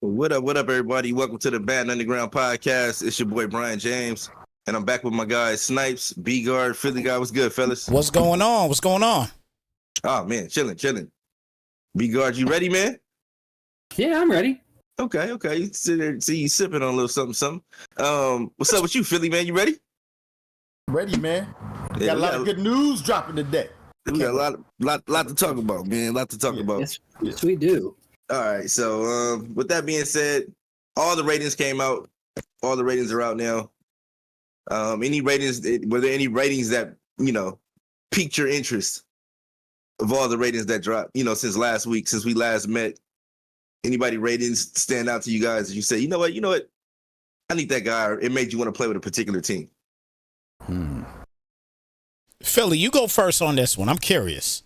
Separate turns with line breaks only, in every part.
What up, everybody? Welcome to the Madden Underground podcast. It's your boy Brian James, and I'm back with my guys Snipes, B Guard, Philly guy. What's good, fellas?
What's going on? What's going on?
Oh man, chilling. B Guard, you ready, man?
Yeah, I'm ready.
Okay. You sit there, see you sipping on a little something. What's up with you, Philly man? You ready?
Ready, man. Got a lot of good news dropping today.
We got a lot to talk about, man. A lot to talk about.
Yes, we do.
All right, so with that being said, all the ratings came out. All the ratings are out now. Any ratings? Were there any ratings that piqued your interest of all the ratings that dropped? Since last week, since we last met, anybody ratings stand out to you guys? You say, you know what? I need that guy. Or it made you want to play with a particular team.
Philly, you go first on this one. I'm curious.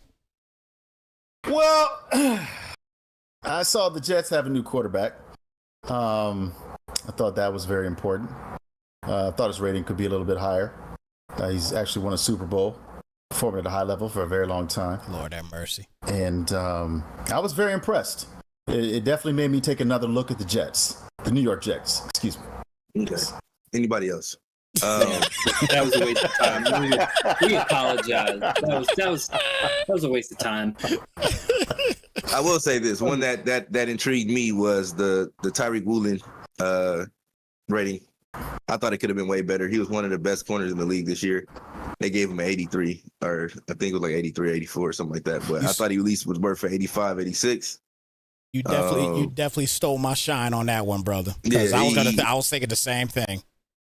Well, I saw the Jets have a new quarterback. I thought that was very important. I thought his rating could be a little bit higher. He's actually won a Super Bowl, performing at a high level for a very long time.
Lord have mercy.
And I was very impressed. It definitely made me take another look at the Jets, the New York Jets. Excuse me.
Okay. Anybody else?
That was a waste of time. We apologize. That was a waste of time.
I will say this one that intrigued me was the Tyreek Woolen rating. I thought it could have been way better. He was one of the best corners in the league this year. They gave him an 83, or I think it was like 83, 84, something like that. But I thought he at least was worth for 85, 86.
You definitely stole my shine on that one, brother. Because
yeah,
I was thinking the same thing.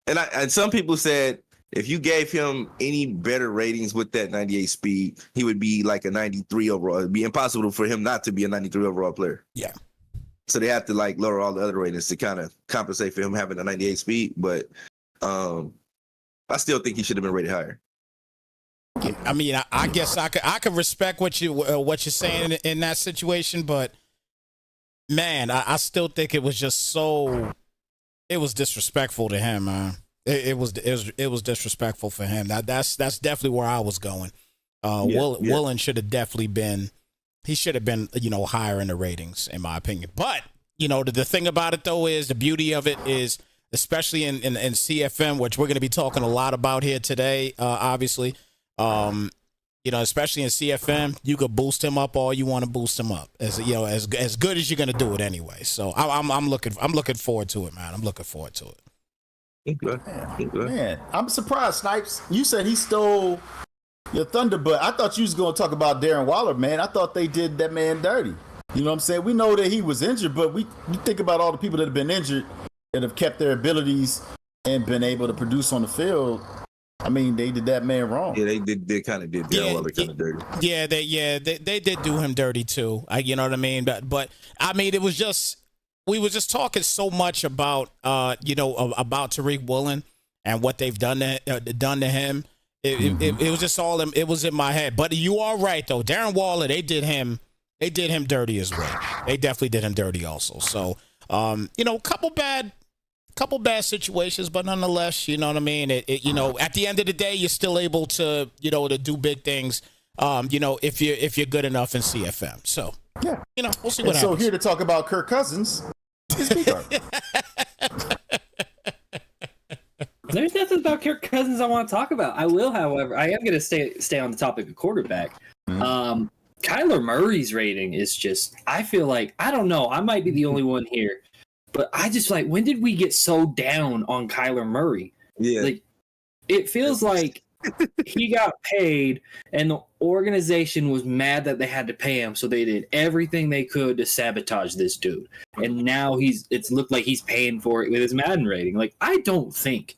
And some people said if you gave him any better ratings with that 98 speed, he would be like a 93 overall. It'd be impossible for him not to be a 93 overall player.
Yeah.
So they have to lower all the other ratings to kind of compensate for him having a 98 speed. But I still think he should have been rated higher.
I mean, I guess I could respect what you're saying in that situation, but man, I still think it was just it was disrespectful to him, man. It was disrespectful for him. That's definitely where I was going. Woolen should have definitely been. He should have been, higher in the ratings, in my opinion. But the thing about it though is the beauty of it is, especially in CFM, which we're going to be talking a lot about here today. Obviously, especially in CFM, you could boost him up all you want to boost him up, as good as you're going to do it anyway. So I'm looking forward to it, man. I'm looking forward to it.
Okay.
Man, I'm surprised, Snipes. You said he stole your thunder, but I thought you was going to talk about Darren Waller, man. I thought they did that man dirty. You know what I'm saying? We know that he was injured, but you think about all the people that have been injured that have kept their abilities and been able to produce on the field. I mean, they did that man wrong.
Yeah, they did. They kind of did Darren Waller kind of dirty.
Yeah, they did do him dirty too. You know what I mean? But I mean, it was just we were just talking so much about about Tyreek Woolen and what they've done to him. It was just all it was in my head. But you are right though. Darren Waller, they did him dirty as well. They definitely did him dirty also. So couple bad situations, but nonetheless, you know what I mean? At the end of the day, you're still able to to do big things. If you're good enough in CFM. So
yeah,
we'll see what happens.
So here to talk about Kirk Cousins is Peter.
There's nothing about Kirk Cousins I want to talk about. I will, however, I am going to stay on the topic of quarterback. Kyler Murray's rating is just, I feel like, I don't know, I might be the only one here, but I just when did we get so down on Kyler Murray?
Yeah.
It feels like he got paid and the organization was mad that they had to pay him, so they did everything they could to sabotage this dude. And now it's looked like he's paying for it with his Madden rating. I don't think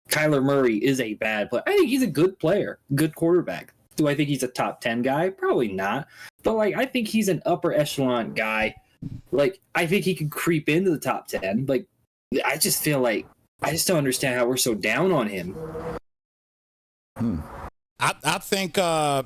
Kyler Murray is a bad player. I think he's a good player, good quarterback. Do I think he's a top 10 guy? Probably not. But I think he's an upper echelon guy. I think he could creep into the top 10. I just feel I just don't understand how we're so down on him.
I think I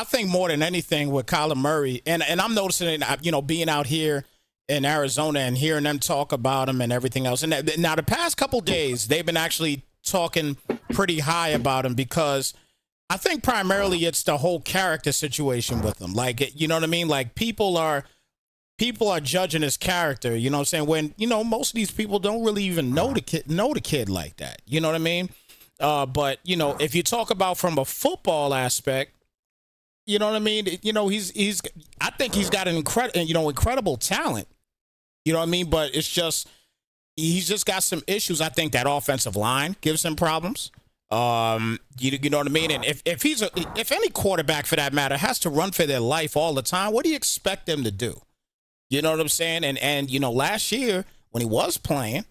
think more than anything with Kyler Murray, and I'm noticing it, being out here in Arizona and hearing them talk about him and everything else. And now the past couple days, they've been actually talking pretty high about him because I think primarily it's the whole character situation with him. You know what I mean? People are people are judging his character, you know what I'm saying? When, most of these people don't really even know the kid like that. You know what I mean? But, if you talk about from a football aspect, you know what I mean? I think he's got an incredible talent. You know what I mean? But it's just, he's just got some issues. I think that offensive line gives him problems. You know what I mean? And if any quarterback for that matter has to run for their life all the time, what do you expect them to do? You know what I'm saying? And last year when he was playing,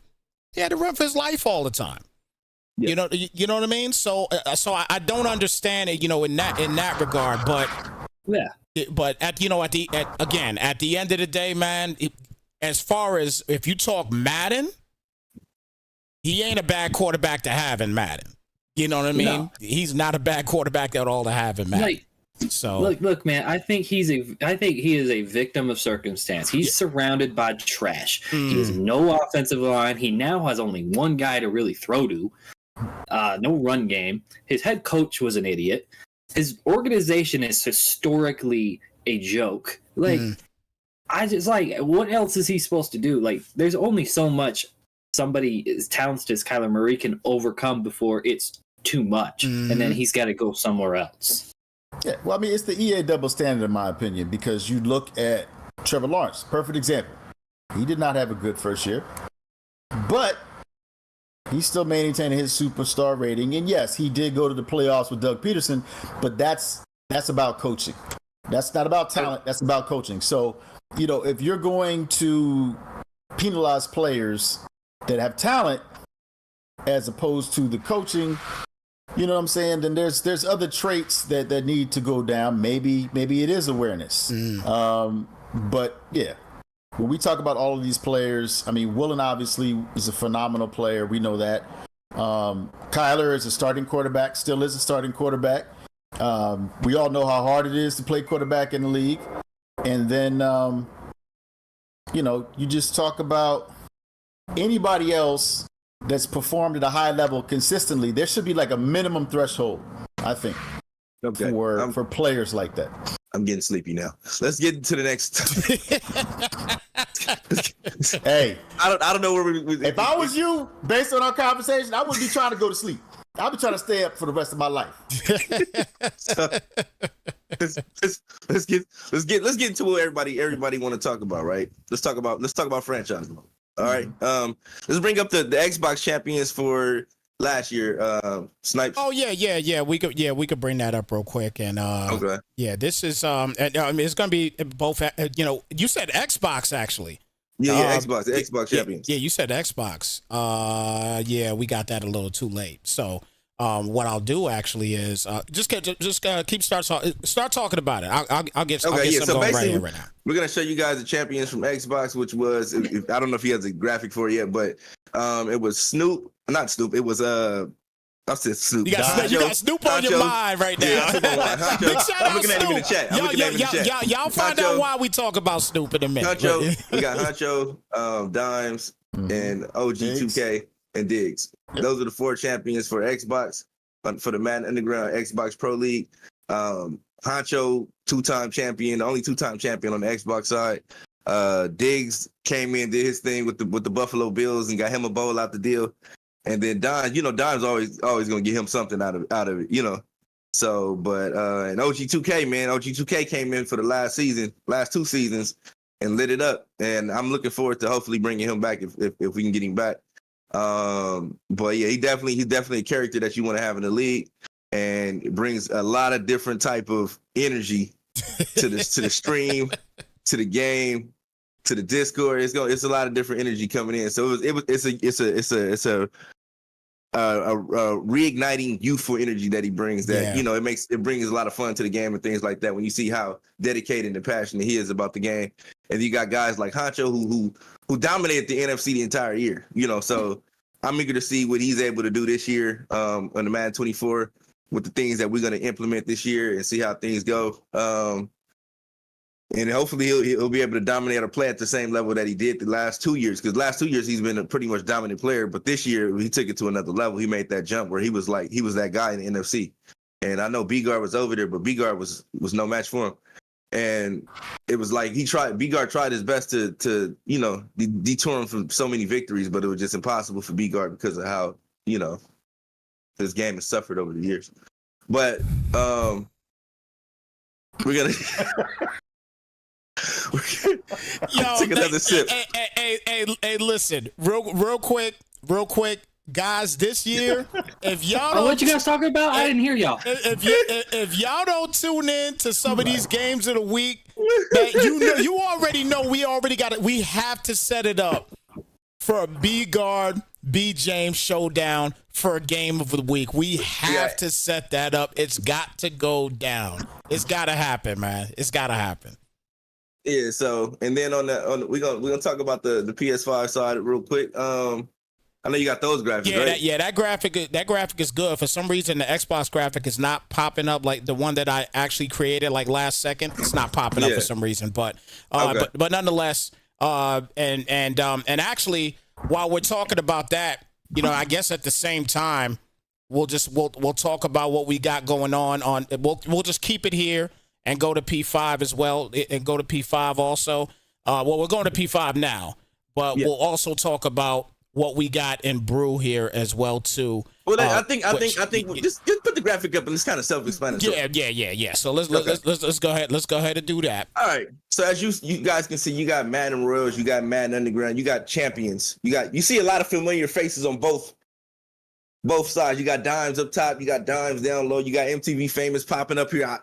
he had to run for his life all the time. Yeah. You know what I mean? So I don't understand it, in that regard. But yeah, but at the end of the day, man, as far as if you talk Madden, he ain't a bad quarterback to have in Madden. You know what I mean? No. He's not a bad quarterback at all to have in Madden. So
look, man. I think he is a victim of circumstance. He's surrounded by trash. He has no offensive line. He now has only one guy to really throw to. No run game. His head coach was an idiot. His organization is historically a joke. I just what else is he supposed to do? There's only so much somebody as talented as Kyler Murray can overcome before it's too much, and then he's got to go somewhere else.
Yeah, well, I mean, it's the EA double standard in my opinion, because you look at Trevor Lawrence, perfect example. He did not have a good first year, but he's still maintaining his superstar rating. And yes, he did go to the playoffs with Doug Peterson, but that's about coaching. That's not about talent. That's about coaching. So, if you're going to penalize players that have talent as opposed to the coaching, you know what I'm saying? Then there's other traits that need to go down. Maybe it is awareness. But yeah, when we talk about all of these players, I mean, Woolen obviously is a phenomenal player. We know that. Kyler is a starting quarterback, still is a starting quarterback. We all know how hard it is to play quarterback in the league. And then, you just talk about anybody else that's performed at a high level consistently. There should be a minimum threshold, I think, for players like that.
I'm getting sleepy now. Let's get to the next.
Hey,
I don't know where we.
If I was you, based on our conversation, I wouldn't be trying to go to sleep. I'll be trying to stay up for the rest of my life.
So, let's get into what everybody want to talk about, right? Let's talk about franchise mode. All right. Let's bring up the Xbox champions for last year. Snipes.
Oh yeah. We could bring that up real quick. And
okay.
Yeah, this is it's gonna be both. You said Xbox actually.
Yeah, Xbox, the Xbox champions.
Yeah, you said Xbox. Yeah, we got that a little too late. So, what I'll do actually is start talking about it. I'll get something going right here right now.
We're gonna show you guys the champions from Xbox, which was I don't know if he has a graphic for it yet, but it was not Snoop. It was I said Snoop.
You got Snoop on your mind right now.
Yeah,
Big shout
I'm
out
looking at him in the chat.
Y'all find out why we talk about Snoop in a minute.
We got Honcho, Dimes, and OG2K and Diggs. Those are the 4 champions for Xbox, for the Madden Underground Xbox Pro League. Honcho, 2-time champion, the only 2-time champion on the Xbox side. Diggs came in, did his thing with the Buffalo Bills and got him a bowl out the deal. And then Dimes always gonna get him something out of it, So, but and OG2K, man, OG2K came in for the last 2 seasons, and lit it up. And I'm looking forward to hopefully bringing him back if we can get him back. But yeah, he's definitely a character that you want to have in the league, and it brings a lot of different type of energy to the stream, to the game, to the Discord. It's a lot of different energy coming in. So it's a reigniting youthful energy that he brings. That it brings a lot of fun to the game and things like that. When you see how dedicated and passionate he is about the game, and you got guys like Honcho who dominated the NFC the entire year. So I'm eager to see what he's able to do this year on the Madden 24 with the things that we're going to implement this year and see how things go. And hopefully he'll be able to dominate or play at the same level that he did the last 2 years. Because last 2 years he's been a pretty much dominant player, but this year he took it to another level. He made that jump where he was that guy in the NFC. And I know B-Guard was over there, but B-Guard was no match for him. and it was like B-Guard tried his best to detour him from so many victories, but it was just impossible for B-Guard because of how this game has suffered over the years. But we're gonna take another sip.
Hey, listen, real quick, guys. This year, if y'all don't,
what you guys talking about? I didn't hear y'all.
If y'all don't tune in to some of these games of the week, that you already know we already got it. We have to set it up for a B-Guard, B James showdown for a game of the week. We have to set that up. It's got to go down. It's got to happen, man. It's got to happen.
Yeah. So, and then we're gonna talk about the PS5 side real quick. I know you got those graphics, right?
That graphic is good. For some reason, the Xbox graphic is not popping up like the one that I actually created like last second. It's not popping up for some reason, but nonetheless, and actually, while we're talking about that, I guess at the same time, we'll talk about what we got going on. We'll just keep it here and go to P5 as well, and go to P5 also. We're going to P5 now, but we'll also talk about what we got in brew here as well too.
Well, I think just put the graphic up and it's kind of self-explanatory.
Yeah. So let's go ahead. Let's go ahead and do that.
All right. So as you guys can see, you got Madden Royals, you got Madden Underground, you got champions. You see a lot of familiar faces on both sides. You got Dimes up top, you got Dimes down low, you got MTV Famous popping up here.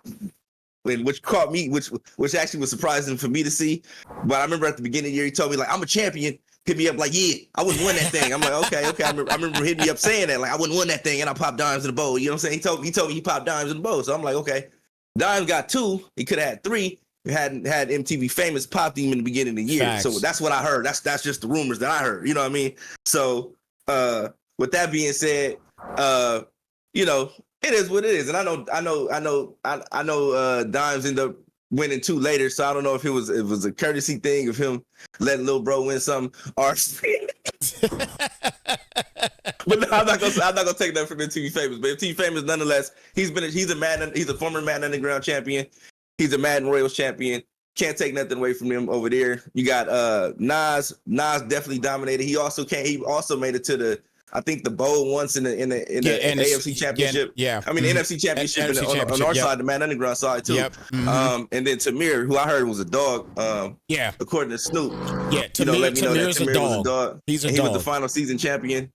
Which caught me, which actually was surprising for me to see. But I remember at the beginning of the year, he told me like, I'm a champion. Hit me up like, yeah, I wouldn't win that thing. I'm like, okay. I remember hitting me up saying that, like, I wouldn't win that thing, and I popped dimes in the bowl. You know what I'm saying? He told me he popped dimes in the bowl. So I'm like, okay. Dimes got 2. He could have had 3. He hadn't had MTV Famous popped him in the beginning of the year.
Facts.
So that's what I heard. That's just the rumors that I heard. You know what I mean? So with that being said, it is what it is. And I know Dimes ended up winning 2 later, so I don't know if it was a courtesy thing of him letting Lil Bro win something, or but no, I'm not gonna take that from MTV Famous. But MTV Famous, nonetheless, he's a former Madden Underground champion. He's a Madden Royals champion. Can't take nothing away from him over there. You got Nas. Nas definitely dominated. He also made it to the bowl once in the AFC Championship.
I
mean, the NFC Championship, on our side, the Man Underground side too.
Yep. Mm-hmm.
And then Tamir, who I heard was a dog. According to Snoop.
Yeah, Tamir,
let me know that
Tamir's
Tamir was a dog.
He's a dog.
He was the final season champion.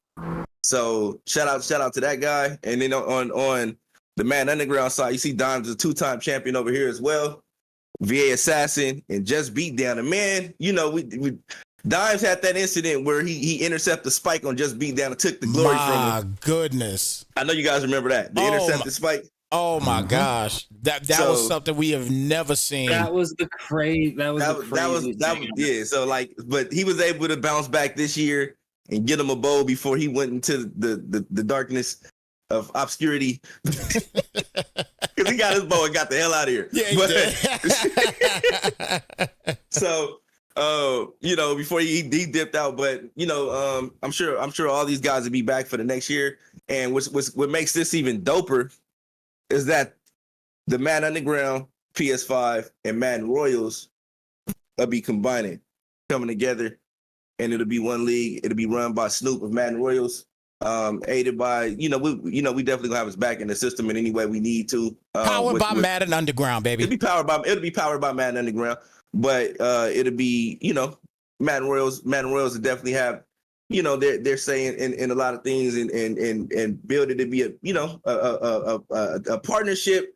So shout out to that guy. And then on the Man Underground side, you see Dimes is a 2-time champion over here as well. VA Assassin and Just Beat Down. And man, we Dimes had that incident where he intercepted the spike on Just Beat Down and took the glory from him.
My goodness.
I know you guys remember that. The intercepted spike.
Oh my gosh. That was something we have never seen.
That was the crazy.
Yeah. So but he was able to bounce back this year and get him a bowl before he went into the darkness of obscurity. Because he got his bowl and got the hell out of here.
Yeah, he
did. So before he dipped out, but I'm sure all these guys will be back for the next year. And what makes this even doper is that the Madden Underground, PS5, and Madden Royals will be coming together, and it'll be one league. It'll be run by Snoop of Madden Royals, aided by we definitely gonna have his back in the system in any way we need to.
Powered by Madden Underground, baby.
It'll be powered by Madden Underground. But it'll be, Madden Royals will definitely have, they're saying in a lot of things and build it to be a partnership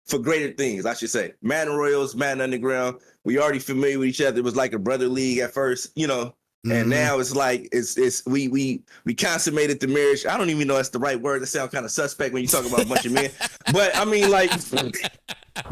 for greater things, I should say. Madden Royals, Madden Underground, we already familiar with each other. It was like a brother league at first, and now it's like we consummated the marriage. I don't even know that's the right word. That sounds kind of suspect when you talk about a bunch of men. But I mean, like,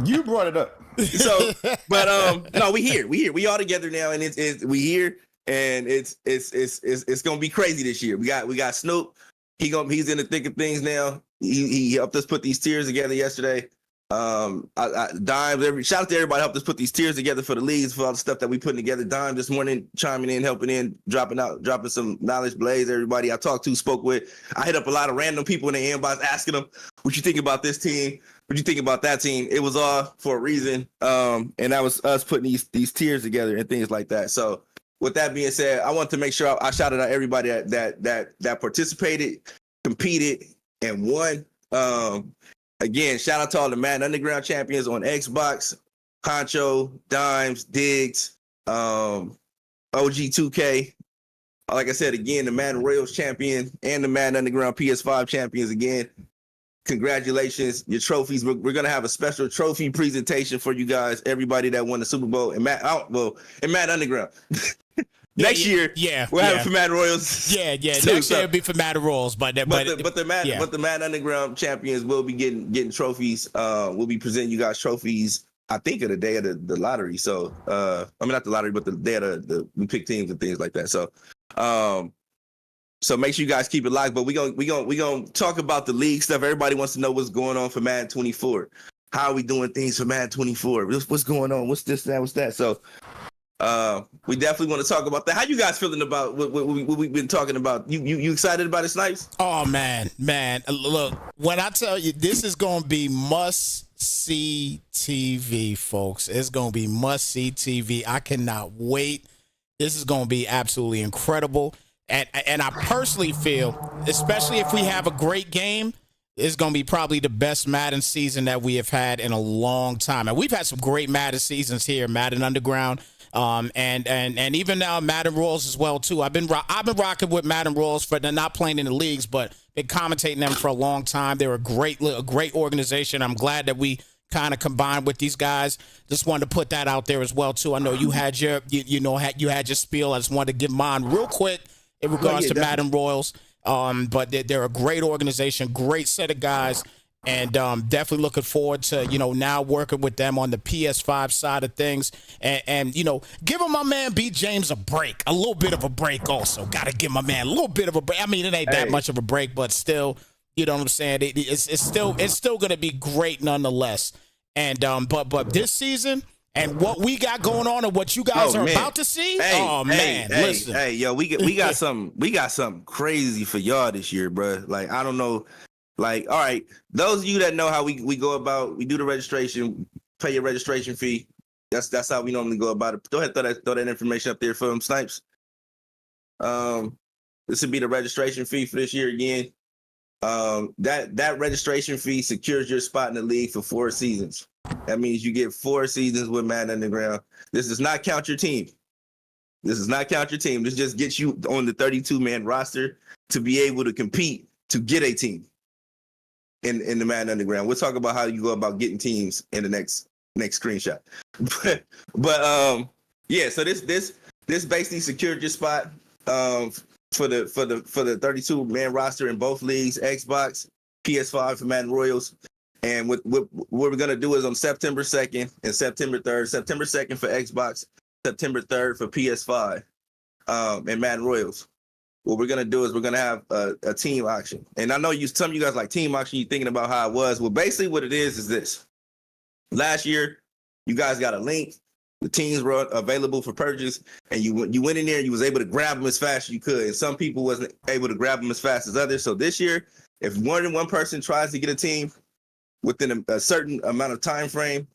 you brought it up.
So, but no, we here. We all together now, and we here, and it's gonna be crazy this year. We got Snoop. He's in the thick of things now. He helped us put these tiers together yesterday. Dime, shout out to everybody helped us put these tiers together for the leagues, for all the stuff that we putting together. Dime this morning chiming in, helping in, dropping some knowledge blaze. Everybody I talked to, spoke with. I hit up a lot of random people in the inbox asking them, what you think about this team? What you think about that team? It was all for a reason. And that was us putting these tiers together and things like that. So with that being said, I want to make sure I shouted out everybody that participated, competed, and won. Again, shout out to all the Madden Underground champions on Xbox, Concho, Dimes, Diggs, OG2K. Like I said, again, the Madden Royals champion and the Madden Underground PS5 champions again. Congratulations, your trophies. We're going to have a special trophy presentation for you guys, everybody that won the Super Bowl in Madden Underground. Next year, we'll have it for Madden Royals.
Next year it'll be for Madden Royals, but the
Madden Underground champions will be getting trophies. We'll be presenting you guys trophies. I think of the day of the lottery. So I mean not the lottery, but the day of we pick teams and things like that. So so make sure you guys keep it locked. But we gonna talk about the league stuff. Everybody wants to know what's going on for Madden 24. How are we doing things for Madden 24? What's going on? What's this? What's that? So. We definitely want to talk about that. How you guys feeling about what we've been talking about? You excited about it, Snipes?
Oh man, look, when I tell you this is gonna be must-see TV, folks. It's gonna be must-see TV. I cannot wait. This is gonna be absolutely incredible. And I personally feel, especially if we have a great game, it's going to be probably the best Madden season that we have had in a long time. And we've had some great Madden seasons here, Madden Underground. And even now Madden Royals as well too. I've been rocking with Madden Royals, but they're not playing in the leagues, but been commentating them for a long time. They're a great organization. I'm glad that we kind of combined with these guys. Just wanted to put that out there as well too. I know you had your you had your spiel. I just wanted to give mine real quick in regards to Madden Royals. But they're a great organization, great set of guys. And definitely looking forward to, now working with them on the PS5 side of things. And giving my man B. James a little bit of a break also. Got to give my man a little bit of a break. I mean, it ain't that much of a break, but still, you know what I'm saying? It's still going to be great nonetheless. And but this season and what we got going on and what you guys are about to see, listen.
Hey, yo, we got something crazy for y'all this year, bro. Like, I don't know. Like, all right, those of you that know how we go about, we do the registration, pay your registration fee. That's how we normally go about it. Go ahead, throw that information up there for them, Snipes. This would be the registration fee for this year again. That registration fee secures your spot in the league for 4 seasons. That means you get 4 seasons with Madden Underground. This does not count your team. This just gets you on the 32-man roster to be able to compete to get a team in the Madden Underground. We'll talk about how you go about getting teams in the next screenshot. But yeah, so this basically secured your spot for the 32-man roster in both leagues, Xbox, PS5 for Madden Royals. And what we're gonna do is on September 2nd and September 3rd, September 2nd for Xbox, September 3rd for PS5, and Madden Royals. What we're gonna do is we're gonna have a team auction. And I know some of you guys like team auction, you're thinking about how it was. Well, basically what it is this. Last year, you guys got a link. The teams were available for purchase, and you went in there and you was able to grab them as fast as you could. And some people wasn't able to grab them as fast as others. So this year, if more than one person tries to get a team within a certain amount of time frame,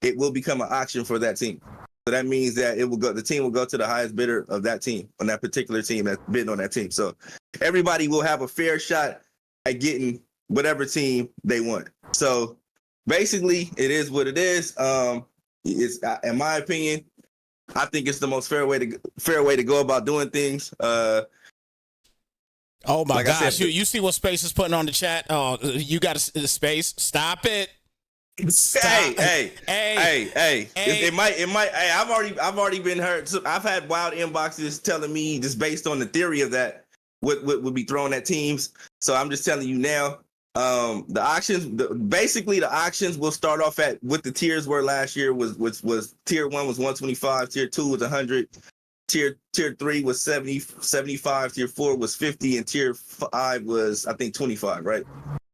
it will become an auction for that team. So that means that the team will go to the highest bidder of that team, on that particular team that's bidding on that team. So everybody will have a fair shot at getting whatever team they want. So basically, it is what it is. It's, in my opinion, I think it's the most fair way to go about doing things. Oh
my gosh! You see what Space is putting on the chat? Oh, you got a Space? Stop it! Stop.
Hey! It might. Hey, I've already been hurt. So I've had wild inboxes telling me, just based on the theory of that, what would be thrown at teams. So I'm just telling you now. The auctions, the auctions will start off at what the tiers were last year. Was tier 1 was 125, tier 2 was 100. Tier 3 was 70, 75, tier 4 was 50, and tier 5 was, I think, 25, right?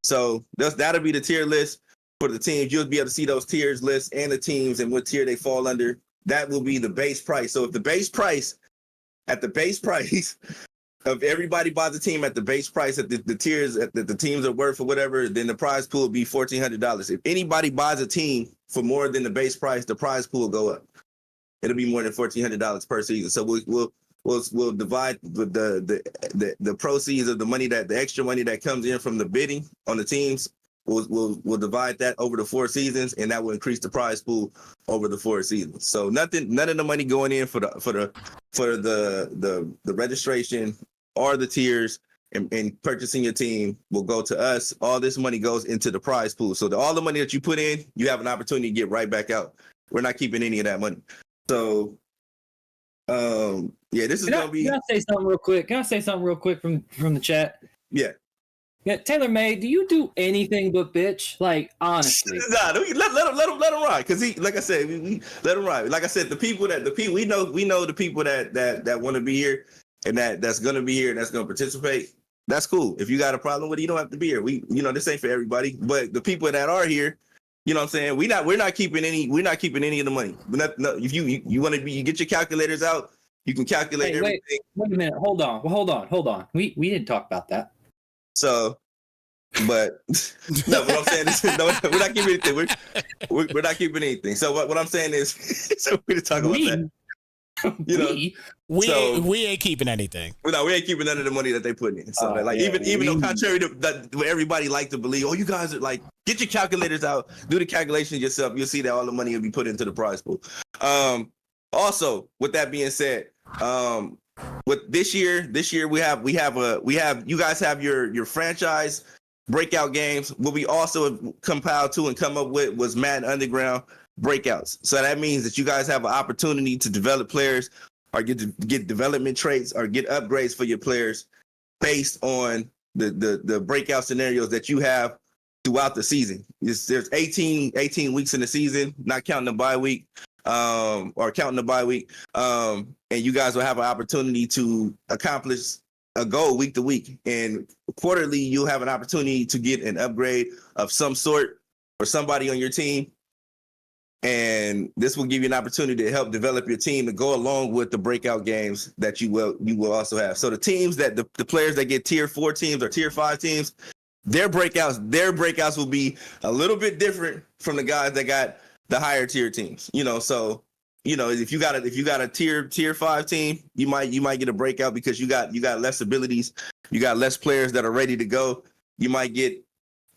So that'll be the tier list. for the teams. You'll be able to see those tiers lists and the teams and what tier they fall under. That will be the base price. So if the base price of everybody buys a team at the base price that the tiers that the teams are worth or whatever, then the prize pool will be $1,400. If anybody buys a team for more than the base price, the prize pool will go up. It'll be more than $1,400 per season. So we'll divide the proceeds of the money the extra money that comes in from the bidding on the teams. We'll divide that over the 4 seasons, and that will increase the prize pool over the 4 seasons. So none of the money going in for the registration or the tiers and purchasing your team will go to us. All this money goes into the prize pool. So all the money that you put in, you have an opportunity to get right back out. We're not keeping any of that money. So this is gonna be.
Can I say something real quick? From the chat?
Yeah.
Yeah, Taylor May, do you do anything but bitch? Like, honestly.
Nah, let him ride. Cause he, like I said, we let him ride. Like I said, the people we know the people that want to be here and that's gonna be here and that's gonna participate. That's cool. If you got a problem with it, you don't have to be here. This ain't for everybody. But the people that are here, you know what I'm saying? We're not keeping any of the money. If you want to be, you get your calculators out, you can calculate everything.
Wait a minute. Hold on. We didn't talk about that.
So, but no, what I'm saying is we're not keeping anything. We're not keeping anything. So what I'm saying is, so we didn't talk about that.
We ain't keeping anything.
No, we ain't keeping none of the money that they put in. So even though contrary to what everybody like to believe, you guys are like, get your calculators out, do the calculations yourself. You'll see that all the money will be put into the prize pool. Also, with that being said, with this year we have you guys have your franchise breakout games. What we also have compiled to and come up with was Madden Underground breakouts. So that means that you guys have an opportunity to develop players or get development traits or get upgrades for your players based on the breakout scenarios that you have throughout the season. There's 18 weeks in the season, not counting the bye week. And you guys will have an opportunity to accomplish a goal week to week, and quarterly you'll have an opportunity to get an upgrade of some sort for somebody on your team, and this will give you an opportunity to help develop your team to go along with the breakout games that you will also have. So the teams that the players that get tier 4 teams or tier 5 teams, their breakouts will be a little bit different from the guys that got the higher tier teams. So if you got a tier 5 team, you might get a breakout because you got less abilities, you got less players that are ready to go. You might get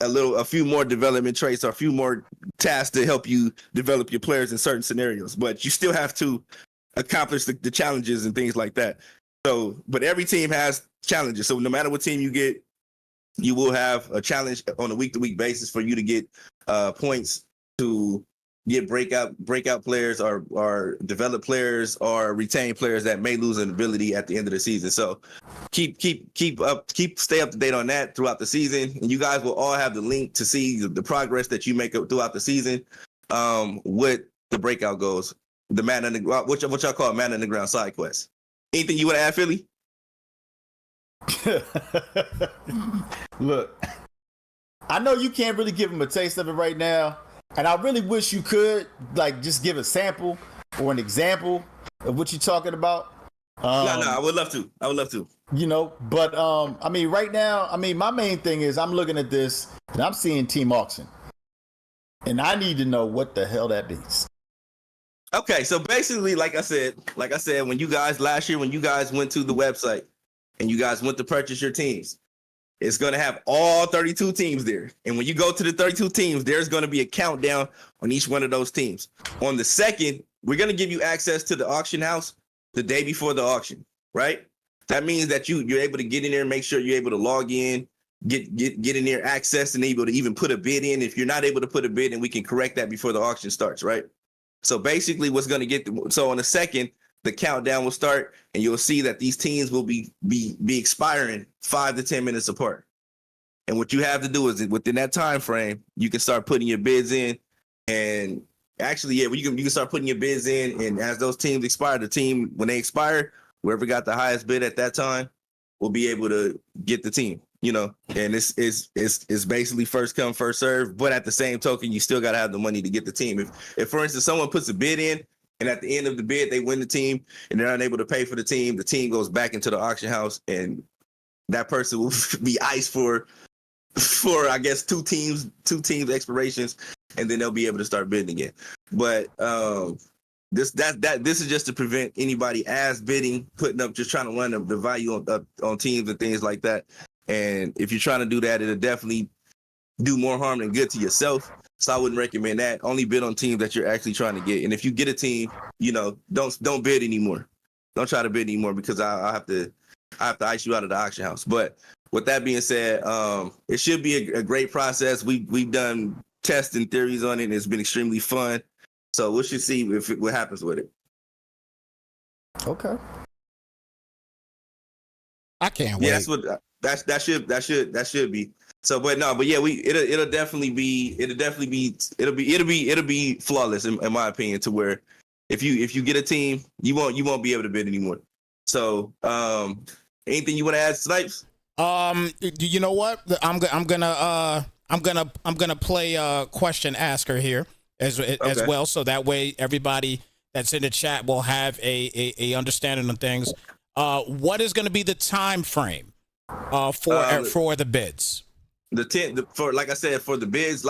a few more development traits or a few more tasks to help you develop your players in certain scenarios, but you still have to accomplish the challenges and things like that. So, but every team has challenges. So no matter what team you get, you will have a challenge on a week-to-week basis for you to get points to get breakout players or develop players or retain players that may lose an ability at the end of the season. So stay up to date on that throughout the season, and you guys will all have the link to see the progress that you make throughout the season with the breakout goals, the Madden Underground, what y'all call Madden Underground side quests. Anything you want to add, Philly?
Look, I know you can't really give them a taste of it right now, and I really wish you could just give a sample or an example of what you're talking about.
No, I would love to.
But right now, my main thing is I'm looking at this and I'm seeing team auction, and I need to know what the hell that means.
Okay, so basically, like I said, when you guys went to the website and you guys went to purchase your teams, it's going to have all 32 teams there. And when you go to the 32 teams, there's going to be a countdown on each one of those teams. On the second, we're going to give you access to the auction house the day before the auction, right? That means that you're able to get in there and make sure you're able to log in, get in there, access, and able to even put a bid in. If you're not able to put a bid in, we can correct that before the auction starts, right? So basically what's going to so on the second, the countdown will start, and you'll see that these teams will be expiring 5 to 10 minutes apart. And what you have to do is within that time frame, you can start putting your bids in. And actually, you can start putting your bids in. And as those teams expire, when they expire, whoever got the highest bid at that time will be able to get the team. and it's basically first come, first serve. But at the same token, you still got to have the money to get the team. If for instance, someone puts a bid in and at the end of the bid, they win the team and they're unable to pay for the team goes back into the auction house and that person will be iced for I guess two teams expirations, and then they'll be able to start bidding again. But this is just to prevent anybody as bidding, putting up, just trying to run the value on teams and things like that. And if you're trying to do that, it'll definitely do more harm than good to yourself. So I wouldn't recommend that. Only bid on teams that you're actually trying to get. And if you get a team, don't bid anymore. Don't try to bid anymore because I have to ice you out of the auction house. But with that being said, it should be a great process. We've done tests and theories on it, and it's been extremely fun. So we should see what happens with it.
Okay.
I can't wait.
Yeah, that should be. So, but yeah, it'll definitely be flawless in my opinion. To where if you get a team, you won't be able to bid anymore. So, anything you want to add, Snipes?
You know what? I'm gonna play question asker here as well, so that way everybody that's in the chat will have a understanding of things. What is going to be the time frame for the bids?
Like I said, for the bids,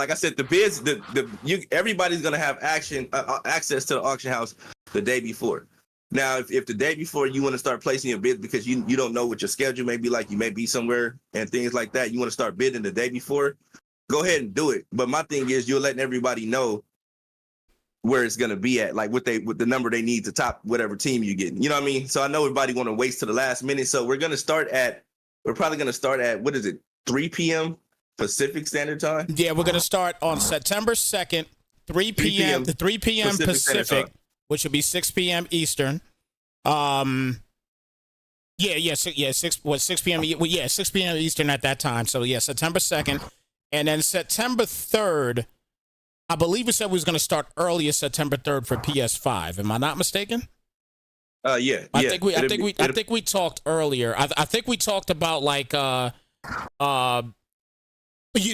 everybody's gonna have access to the auction house the day before. Now, if the day before you want to start placing your bids because you don't know what your schedule may be like, you may be somewhere and things like that, you want to start bidding the day before, go ahead and do it. But my thing is you're letting everybody know where it's going to be at, like with the number they need to top whatever team you're getting. You know what I mean? So I know everybody want to wait to the last minute. So we're probably going to start at, what is it, 3 p.m. Pacific Standard Time? Yeah,
we're going to start on September 2nd, 3 p.m. to 3 p.m. Pacific, which will be 6 p.m. Eastern. 6 p.m. Well, 6 p.m. Eastern at that time. So yeah, September 2nd, and then September 3rd. I believe we said we was going to start earlier September 3rd for PS5. Am I not mistaken?
Yeah.
I think we talked earlier. I think we talked about like you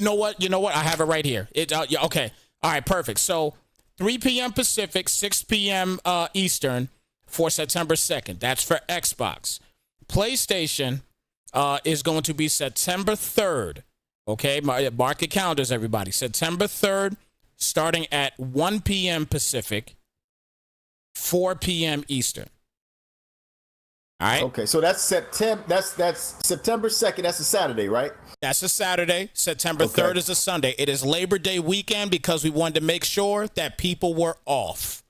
know what? I have it right here. Okay. All right, perfect. So 3 p.m. Pacific, 6 p.m. Eastern for September 2nd. That's for Xbox. PlayStation is going to be September 3rd. Okay, mark your calendars, everybody. September 3rd, starting at 1 p.m. Pacific, 4 p.m. Eastern. All right.
Okay, so that's September. That's September 2nd. That's a Saturday, right?
That's a Saturday. September 3rd is a Sunday. It is Labor Day weekend because we wanted to make sure that people were off.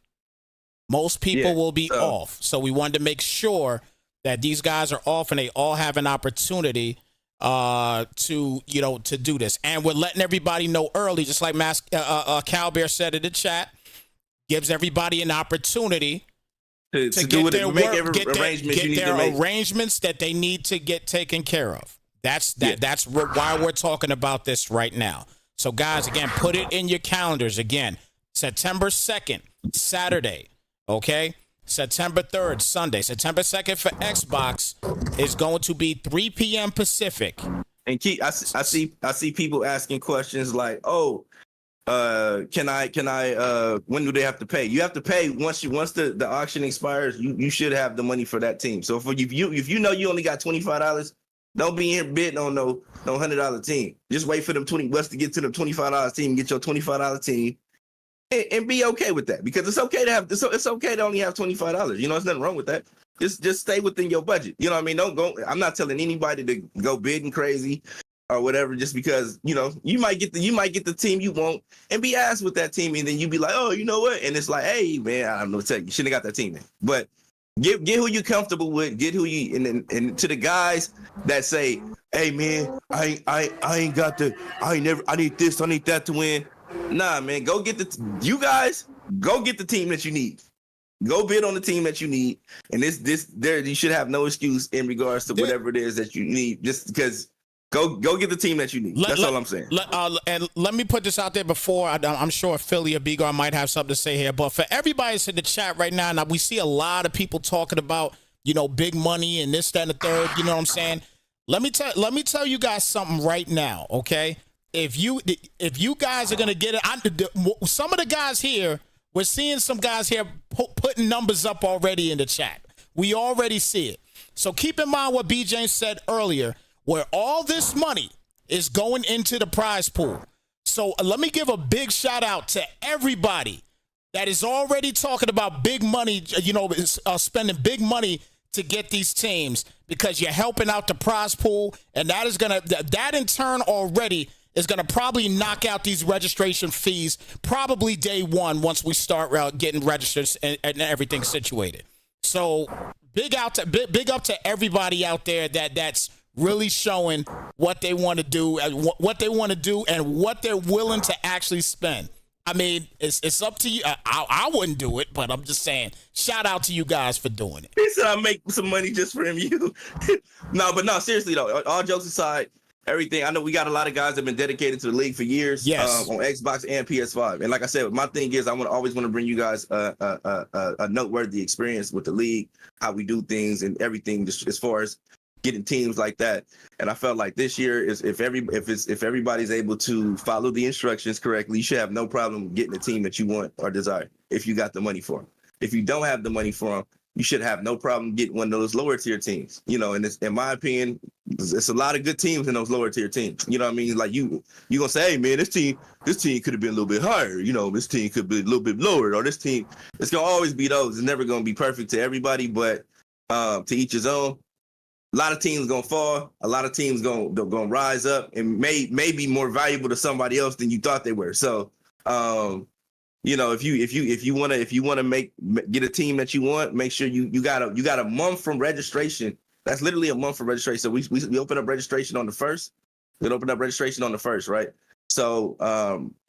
Most people will be off, so we wanted to make sure that these guys are off and they all have an opportunity to do this. And we're letting everybody know early, just like Cal Bear said in the chat, gives everybody an opportunity to get their arrangements that they need to get taken care of. That's why we're talking about this right now. So guys, again, put it in your calendars. Again, September 2nd, Saturday. Okay. September 3rd, Sunday. September 2nd for Xbox is going to be 3 p.m. Pacific.
And I see people asking questions like, can I when do they have to pay? You have to pay once the auction expires. You should have the money for that team. So if you know you only got $25, don't be here bidding on no $100 team. Just wait for them $20 to get to the $25 team and get your $25 team. And be okay with that, because it's okay to only have $25. There's nothing wrong with that. Just stay within your budget. You know what I mean? Don't go. I'm not telling anybody to go bidding crazy or whatever, just because you might get the team you want and be asked with that team, and then you be like, oh, you know what? And it's like, hey man, I don't know what to tell you. You shouldn't have got that team then. But get who you comfortable with. Get who you and to the guys that say, hey man, I need this, I need that to win. Nah, man, go get the team that you need. Go bid on the team that you need, and you should have no excuse in regards to whatever it is that you need. Just because, go get the team that you need. That's all I'm saying.
And let me put this out there before I'm sure Philly or B-Gar might have something to say here, but for everybody that's in the chat right now we see a lot of people talking about big money and this, that, and the third. You know what I'm saying? Let me tell you guys something right now, okay? If you guys are gonna get it, some of the guys here, we're seeing some guys here putting numbers up already in the chat. We already see it. So keep in mind what B. James said earlier, where all this money is going into the prize pool. So let me give a big shout out to everybody that is already talking about big money, spending big money to get these teams, because you're helping out the prize pool, and that in turn already is gonna probably knock out these registration fees probably day one once we start getting registered and everything situated. So big up to everybody out there that's really showing what they want to do and what they're willing to actually spend. I mean, it's up to you. I wouldn't do it, but I'm just saying, shout out to you guys for doing it.
He said I make some money just for you. No, seriously though, all jokes aside, everything. I know we got a lot of guys that have been dedicated to the league for years.
Yes.
On Xbox and PS5. And like I said, my thing is I always want to bring you guys a noteworthy experience with the league, how we do things and everything, just as far as getting teams like that. And I felt like this year is if everybody's able to follow the instructions correctly, you should have no problem getting the team that you want or desire if you got the money for them. If you don't have the money for them, you should have no problem getting one of those lower tier teams. And it's, in my opinion, it's a lot of good teams in those lower tier teams. You know what I mean? Like you gonna say, hey man, this team could have been a little bit higher. This team could be a little bit lower, or this team. It's gonna always be those. It's never gonna be perfect to everybody, but to each his own. A lot of teams gonna fall. A lot of teams gonna rise up and may be more valuable to somebody else than you thought they were. So, if you wanna get a team that you want, make sure you got a month from registration. That's literally a month from registration. So we open up registration on the 1st. We open up registration on the 1st, right? So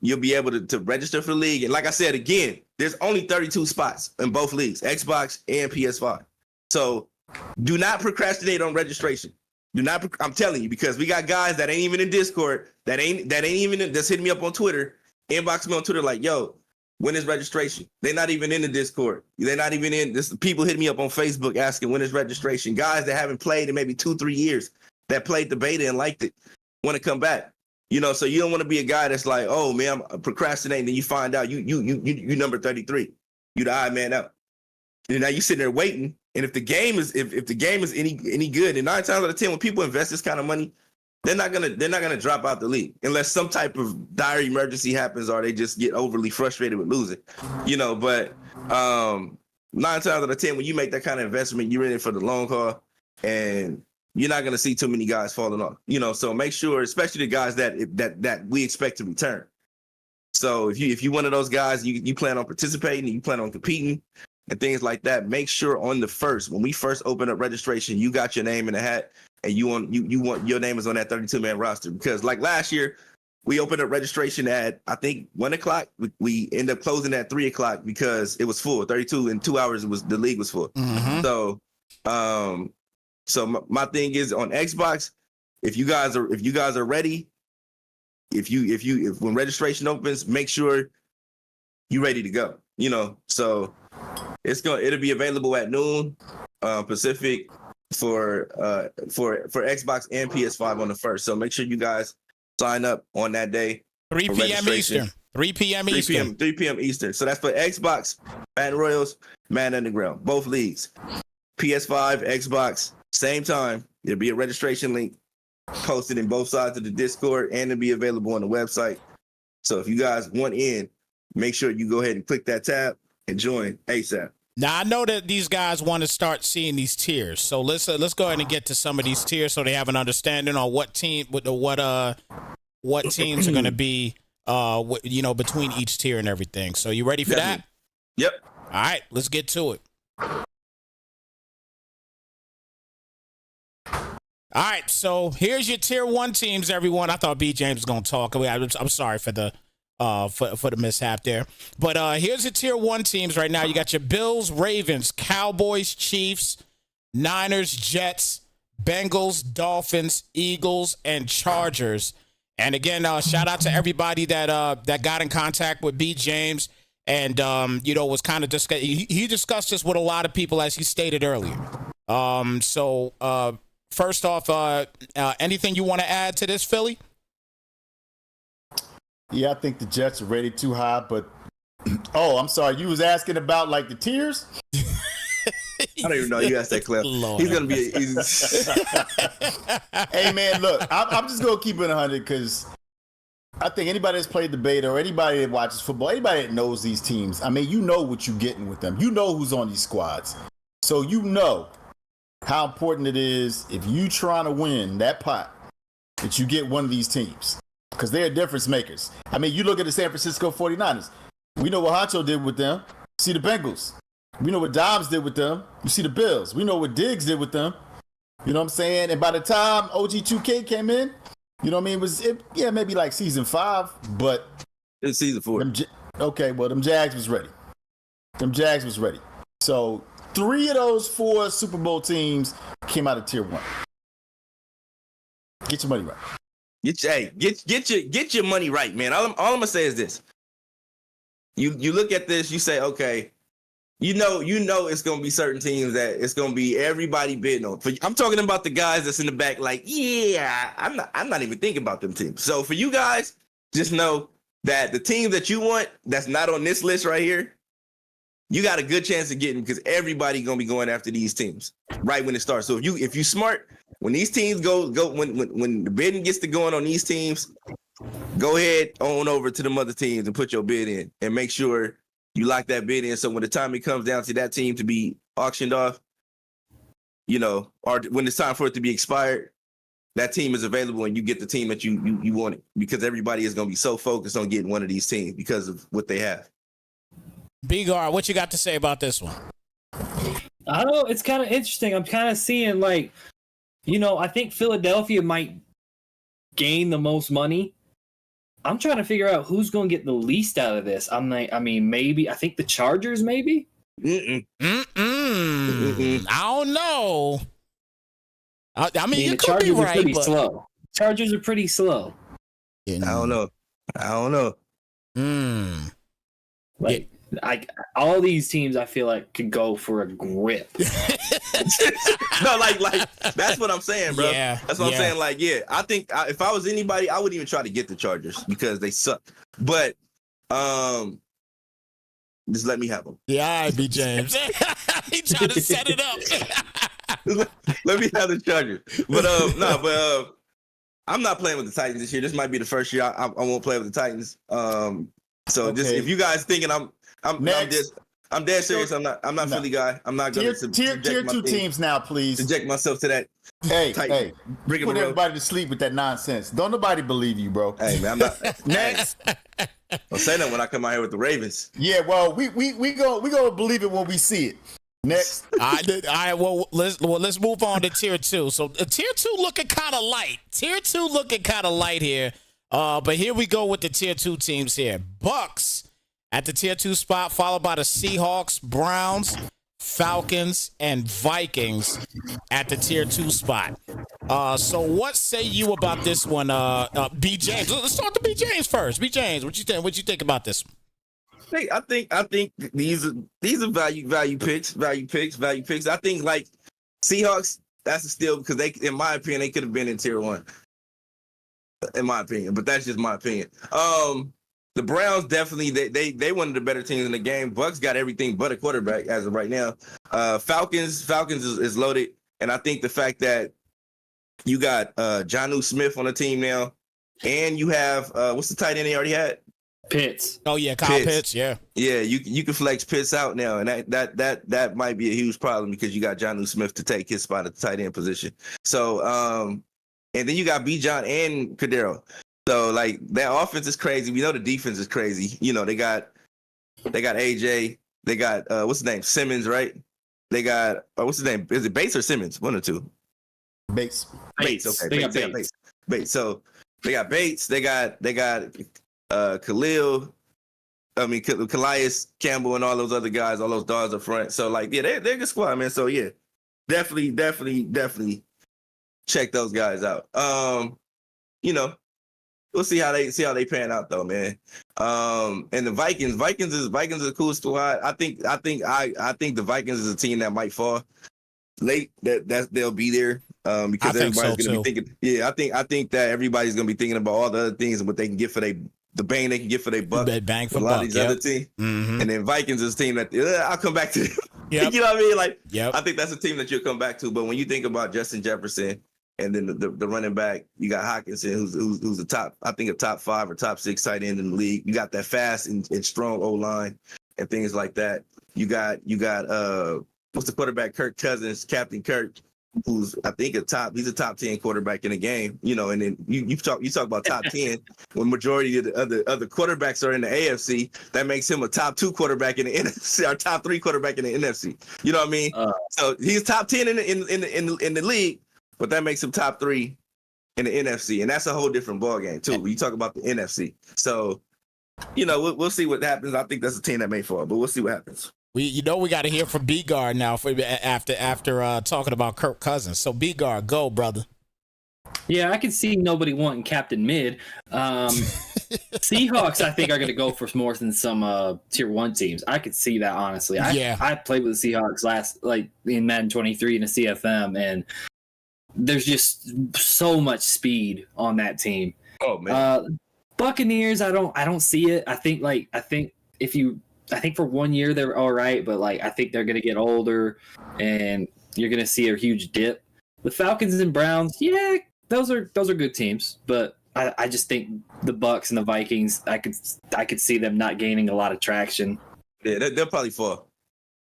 you'll be able to register for the league. And like I said again, there's only 32 spots in both leagues, Xbox and PS5. So do not procrastinate on registration. I'm telling you, because we got guys that ain't even in Discord, that's hitting me up on Twitter, inbox me on Twitter like, yo, when is registration? They're not even in the Discord. They're not even in this. People hit me up on Facebook asking when is registration. Guys that haven't played in maybe 2-3 years, that played the beta and liked it, want to come back. So you don't want to be a guy that's like, oh man, I'm procrastinating, and you find out you number 33. You the odd man out. And now you sitting there waiting. And if the game is any good, and 9 times out of 10, when people invest this kind of money, they're not gonna drop out the league unless some type of dire emergency happens or they just get overly frustrated with losing. But 9 times out of 10, when you make that kind of investment, you're in it for the long haul, and you're not gonna see too many guys falling off. So make sure, especially the guys that we expect to return. So if you one of those guys, you plan on participating, you plan on competing, and things like that, make sure on the 1st, when we first open up registration, you got your name in the hat, and you want your name is on that 32-man roster. Because like last year, we opened up registration at, I think, 1:00. We ended up closing at 3:00 because it was full. 32 in 2 hours the league was full. Mm-hmm. So my thing is on Xbox, if you guys are ready, if when registration opens, make sure you're ready to go. So it'll be available at noon Pacific for Xbox and PS5 on the 1st. So make sure you guys sign up on that day.
3 p.m. Eastern. 3 p.m. Eastern.
3 p.m. Eastern. So that's for Xbox, Madden Royals, Madden Underground, both leagues. PS5, Xbox, same time. There'll be a registration link posted in both sides of the Discord, and it'll be available on the website. So if you guys want in, make sure you go ahead and click that tab and join ASAP.
Now I know that these guys want to start seeing these tiers, so let's go ahead and get to some of these tiers so they have an understanding on what teams are going to be, between each tier and everything. So you ready for that?
Yep.
All right, let's get to it. All right, so here's your tier 1 teams, everyone. I thought B. James was going to talk. I'm sorry for the for the mishap there. But here's the tier 1 teams right now. You got your Bills, Ravens, Cowboys, Chiefs, Niners, Jets, Bengals, Dolphins, Eagles, and Chargers. And again, shout out to everybody that got in contact with B. James and was kind of he discussed this with a lot of people, as he stated earlier. So first off, anything you want to add to this, Philly?
Yeah, I think the Jets are rated too high, but oh, I'm sorry. You was asking about like the tiers?
I don't even know you asked that, Cliff.
Lord.
He's gonna be.
Hey man, look, I'm just gonna keep it 100 because I think anybody that's played the beta or anybody that watches football, anybody that knows these teams, I mean, you know what you're getting with them. You know who's on these squads, so you know how important it is if you trying to win that pot that you get one of these teams because they're difference makers. I mean, you look at the San Francisco 49ers. We know what Honcho did with them. See the Bengals. We know what Dobbs did with them. You see the Bills. We know what Diggs did with them. You know what I'm saying? And by the time OG2K came in, you know what I mean? Maybe like season 5, but
It's season 4.
them Jags was ready. So 3 of those 4 Super Bowl teams came out of tier 1. Get your money right.
Get your money right, man. All I'm gonna say is this. You look at this, you say, okay, you know it's gonna be certain teams that it's gonna be everybody bidding on. I'm talking about the guys that's in the back, like, yeah, I'm not even thinking about them teams. So for you guys, just know that the team that you want that's not on this list right here, you got a good chance of getting because everybody gonna be going after these teams right when it starts. So if you smart, when these teams go when the bidding gets to going on these teams, go ahead on over to them other teams and put your bid in and make sure you lock that bid in. So when the time it comes down to that team to be auctioned off, you know, or when it's time for it to be expired, that team is available and you get the team that you wanted because everybody is going to be so focused on getting one of these teams because of what they have.
B-Gar, what you got to say about this one?
I don't know. It's kind of interesting. I'm kind of seeing like, you know, I think Philadelphia might gain the most money. I'm trying to figure out who's going to get the least out of this. Maybe I think the Chargers, maybe.
I don't know. I mean, you could be
Chargers are
right,
pretty
but
slow. Chargers are pretty slow.
You know.
I don't know.
Like, all these teams, I feel like could go for a grip.
No, like that's what I'm saying, bro.
Yeah,
that's what I'm saying. Like, yeah, I think if I was anybody, I wouldn't even try to get the Chargers because they suck. But just let me have them.
Yeah, all right, B. James. He tried to set it up.
Let me have the Chargers. But I'm not playing with the Titans this year. This might be the first year I won't play with the Titans. So just if you guys thinking I'm dead serious. I'm not Philly guy. I'm not going to
tier 2 teams now, please.
Subject myself to that.
Hey,
Bring
put everybody to sleep with that nonsense. Don't nobody believe you, bro.
Hey man, I'm not.
Next.
Don't say that when I come out here with the Ravens.
Yeah, well, we gonna believe it when we see it. Next.
All right. Well, let's move on to tier 2. So tier 2 looking kind of light here. But here we go with the tier 2 teams here. Bucks at the tier 2 spot, followed by the Seahawks, Browns, Falcons, and Vikings at the tier 2 spot. So what say you about this one, B. James? Let's start with B. James first. B. James, what you think? What you think about this one?
I think these are value picks. I think like Seahawks, that's a steal because they, in my opinion, they could have been in tier 1. In my opinion, but that's just my opinion. The Browns definitely they one of the better teams in the game. Bucks got everything but a quarterback as of right now. Falcons is loaded, and I think the fact that you got Jonnu Smith on the team now, and you have what's the tight end he already had?
Pitts.
Oh yeah, Kyle Pitts. Yeah,
you can flex Pitts out now, and that might be a huge problem because you got Jonnu Smith to take his spot at the tight end position. So and then you got Bijan and Cordero. So like that offense is crazy. We know the defense is crazy. You know, they got AJ, they got what's his name? Simmons, right? They got what's his name? Is it Bates or Simmons? One or two.
Bates.
Okay.
They got Bates.
Bates. So they got Bates, they got Khalil, Calais Campbell and all those other guys, all those dogs up front. So like, yeah, they're a good squad, man. So yeah, definitely check those guys out. You know, we'll see how they pan out though, man. And the Vikings is a cool squad. I think the Vikings is a team that might fall late. That they'll be there. because
I think so,
everybody's gonna
too.
be thinking. Yeah, I think that everybody's gonna be thinking about all the other things and what they can get for the bang they can get for their buck.
Bang for
A lot
buck.
of these
Yep.
other teams,
Mm-hmm.
and then Vikings is a team that I'll come back to.
Yep.
You know what I mean? Like,
Yep.
I think that's a team that you'll come back to. But when you think about Justin Jefferson and then the running back, you got Hawkinson, who's the top, I think a top 5 or top 6 tight end in the league. You got that fast and strong O line and things like that. You got what's the quarterback? Kirk Cousins, Captain Kirk, who's I think he's a top 10 quarterback in the game. You know, and then you talk about top 10 when majority of the other quarterbacks are in the AFC. That makes him a top 2 quarterback in the NFC, or top 3 quarterback in the NFC. You know what I mean? So he's top 10 in the league, but that makes him top 3 in the NFC, and that's a whole different ballgame too. When you talk about the NFC, so you know we'll see what happens. I think that's a team that may fall, but we'll see what happens.
We got to hear from B-Guard now after talking about Kirk Cousins. So B-Guard, go, brother.
Yeah, I can see nobody wanting Captain Mid. Seahawks, I think, are going to go for more than some tier 1 teams. I could see that, honestly. I played with the Seahawks in Madden 23 in a CFM, and there's just so much speed on that team.
Oh man.
Buccaneers, I don't see it. I think for 1 year they're all right, but I think they're gonna get older, and you're gonna see a huge dip. The Falcons and Browns, yeah, those are good teams, but I just think the Bucs and the Vikings, I could see them not gaining a lot of traction.
Yeah, they'll probably fall.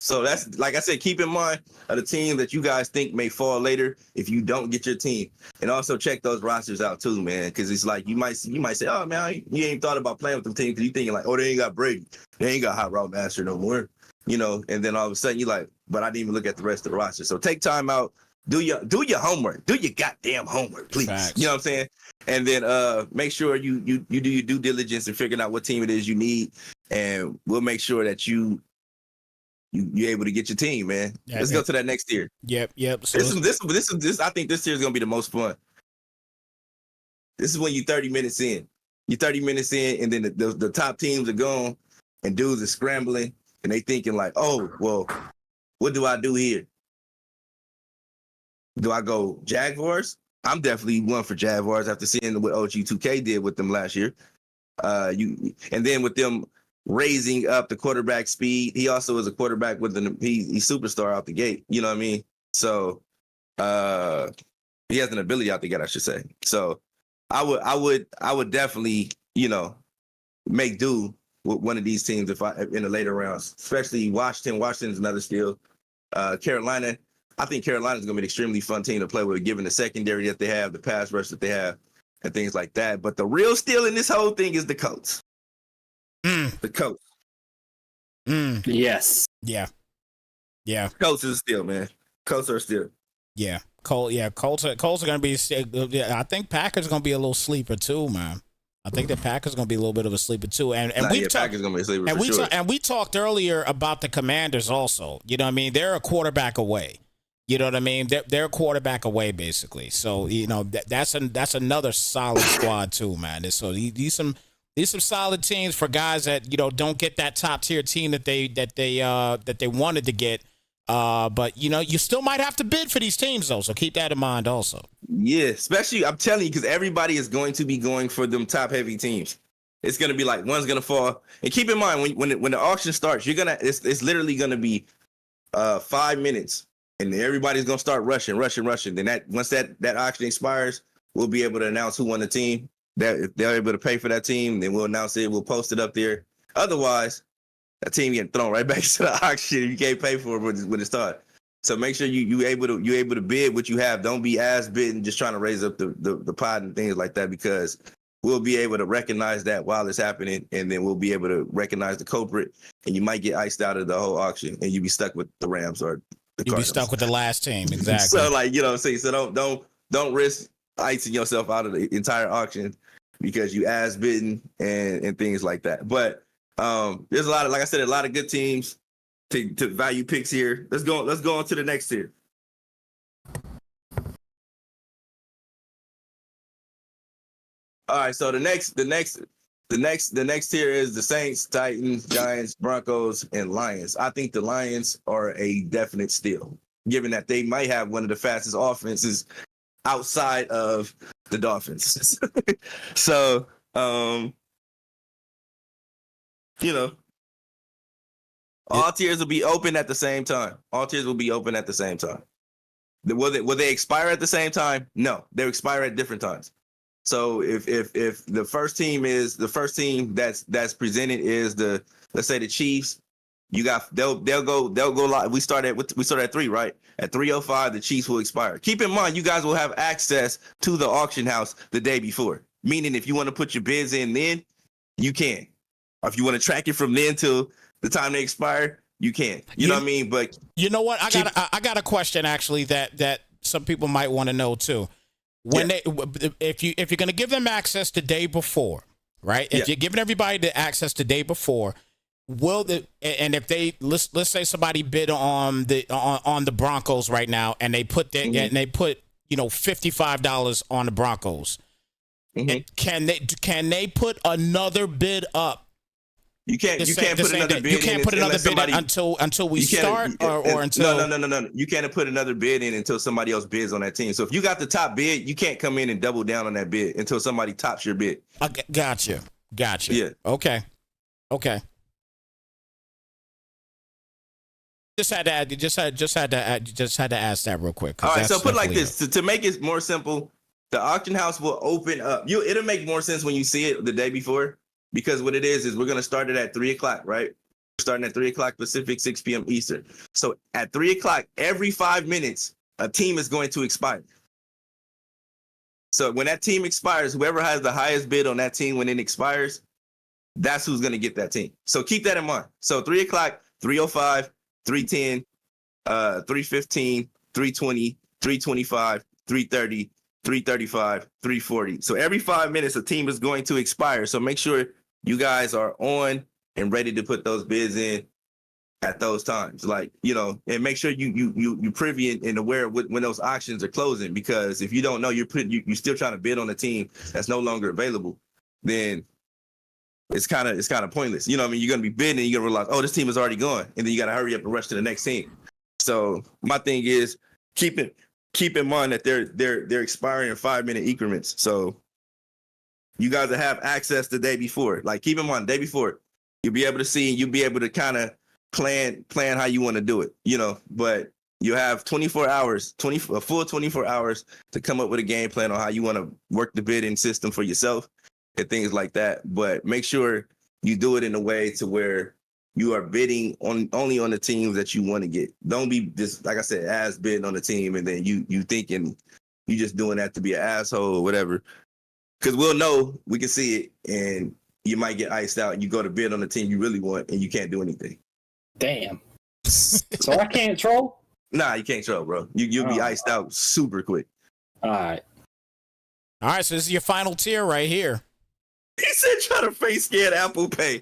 So that's, like I said, keep in mind the team that you guys think may fall later if you don't get your team, and also check those rosters out too, man. Because it's like you might say, oh man, you ain't thought about playing with them teams because you thinking like, oh, they ain't got Brady, they ain't got Hot Route Master no more, you know. And then all of a sudden you're like, but I didn't even look at the rest of the roster. So take time out, do your homework, do your goddamn homework, please.
Facts.
You know what I'm saying? And then make sure you do your due diligence in figuring out what team it is you need, and we'll make sure that you're able to get your team, man.
Yeah,
Let's go to that next tier.
Yep. So
This. I think this tier is gonna be the most fun. This is when you're 30 minutes in. You're 30 minutes in, and then the top teams are gone, and dudes are scrambling, and they thinking like, oh, well, what do I do here? Do I go Jaguars? I'm definitely one for Jaguars after seeing what OG2K did with them last year. And then with them raising up the quarterback speed. He also is a quarterback with he's superstar out the gate. You know what I mean? So he has an ability out the gate, I should say. So I would definitely, you know, make do with one of these teams in the later rounds, especially Washington. Washington's another steal. Carolina, I think Carolina's gonna be an extremely fun team to play with, given the secondary that they have, the pass rush that they have, and things like that. But the real steal in this whole thing is the Colts. The Colts.
Yes.
Yeah.
Colts is a steal, man. Colts are a steal.
Yeah. Colts are going to be. I think Packers are going to be a little sleeper too, man. I think the Packers are going to be a little bit of a sleeper too.
Packers going to be a sleeper for sure.
And we talked earlier about the Commanders also. You know what I mean? They're a quarterback away. You know what I mean? They're a quarterback away, basically. So, you know, that's another solid squad too, man. So these some solid teams for guys that, you know, don't get that top tier team that they wanted to get. But you know, you still might have to bid for these teams though. So keep that in mind also.
Yeah, especially I'm telling you, because everybody is going to be going for them top heavy teams. It's gonna be like one's gonna fall. And keep in mind when the auction starts, it's literally gonna be 5 minutes, and everybody's gonna start rushing. Then once that auction expires, we'll be able to announce who won the team. That if they're able to pay for that team, then we'll announce it. We'll post it up there. Otherwise, that team getting thrown right back to the auction. You can't pay for it when it starts. So make sure you able to bid what you have. Don't be ass bidding, just trying to raise up the pot and things like that, because we'll be able to recognize that while it's happening, and then we'll be able to recognize the culprit, and you might get iced out of the whole auction, and you be stuck with the Rams or the Cardinals.
You'll be stuck with the last team, exactly.
So like, you know what I'm saying? So don't risk icing yourself out of the entire auction because you ass bidding and things like that. But there's a lot of, like I said, a lot of good teams to value picks here. Let's go on to the next tier. All right, so the next tier is the Saints, Titans, Giants, Broncos, and Lions. I think the Lions are a definite steal. given that they might have one of the fastest offenses outside of the Dolphins. So, you know, all tiers will be open at the same time. All tiers will be open at the same time. Will they expire at the same time? No, they expire at different times. So if the first team that's presented is let's say the Chiefs, they'll go live. We start at 3, right? At 3:05, the Chiefs will expire. Keep in mind, you guys will have access to the auction house the day before. Meaning, if you want to put your bids in then, you can. Or if you want to track it from then till the time they expire, you can. You know what I mean? But
you know what? I got a question actually that some people might want to know too. When if you're going to give them access the day before, right? If you're giving everybody the access the day before, if they let's say somebody bid on the Broncos right now and they put and they put $55 on the Broncos, can they put another bid up? You can't put another bid. You can't put another bid in until we start or until
no. You can't put another bid in until somebody else bids on that team. So if you got the top bid, you can't come in and double down on that bid until somebody tops your bid.
Gotcha.
Yeah.
Okay. Just had to ask that real quick.
All right. So put it like this to make it more simple. The auction house will open up. It'll make more sense when you see it the day before. Because what it is we're going to start it at 3 o'clock, right? We're starting at 3 o'clock Pacific, 6 p.m. Eastern. So at 3 o'clock, every 5 minutes, a team is going to expire. So when that team expires, whoever has the highest bid on that team when it expires, that's who's going to get that team. So keep that in mind. So 3 o'clock, 3:05, 3:10, 3:15, 3:20, 3:25, 3:30, 3:35, 3:40. So every 5 minutes, a team is going to expire. So make sure you guys are on and ready to put those bids in at those times. And make sure you privy and aware of when those auctions are closing. Because if you don't know, you're still trying to bid on a team that's no longer available, then it's kind of pointless. You know what I mean? You're gonna be bidding and you're gonna realize, oh, this team is already gone, and then you gotta hurry up and rush to the next team. So my thing is keep in mind that they're expiring in 5-minute increments. So you guys will have access the day before. Keep in mind, the day before, you'll be able to see and you'll be able to kind of plan how you want to do it, but you have 24 hours, a full 24 hours to come up with a game plan on how you want to work the bidding system for yourself and things like that. But make sure you do it in a way to where you are bidding only on the teams that you want to get. Don't be just, like I said, ass bidding on the team and then you thinking you just doing that to be an asshole or whatever. Because we'll know, we can see it, and you might get iced out and you go to bid on the team you really want and you can't do anything.
Damn. So I can't troll?
Nah, you can't troll, bro. You'll be iced out super quick.
All right.
So this is your final tier right here.
He said try to face scan Apple Pay.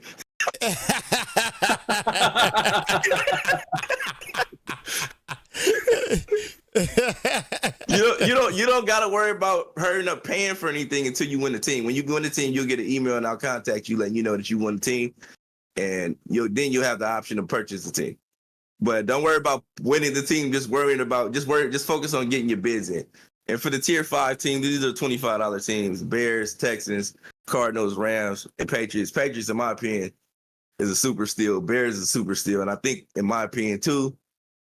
You don't gotta worry about hurrying up paying for anything until you win the team. When you win the team, you'll get an email and I'll contact you letting you know that you won the team, and then you'll have the option to purchase the team. But don't worry about winning the team. Just focus on getting your bids in. And for the tier 5 team, these are $25 teams: Bears, Texans, Cardinals, Rams, and Patriots. Patriots, in my opinion, is a super steal. Bears is a super steal. And I think, in my opinion, too,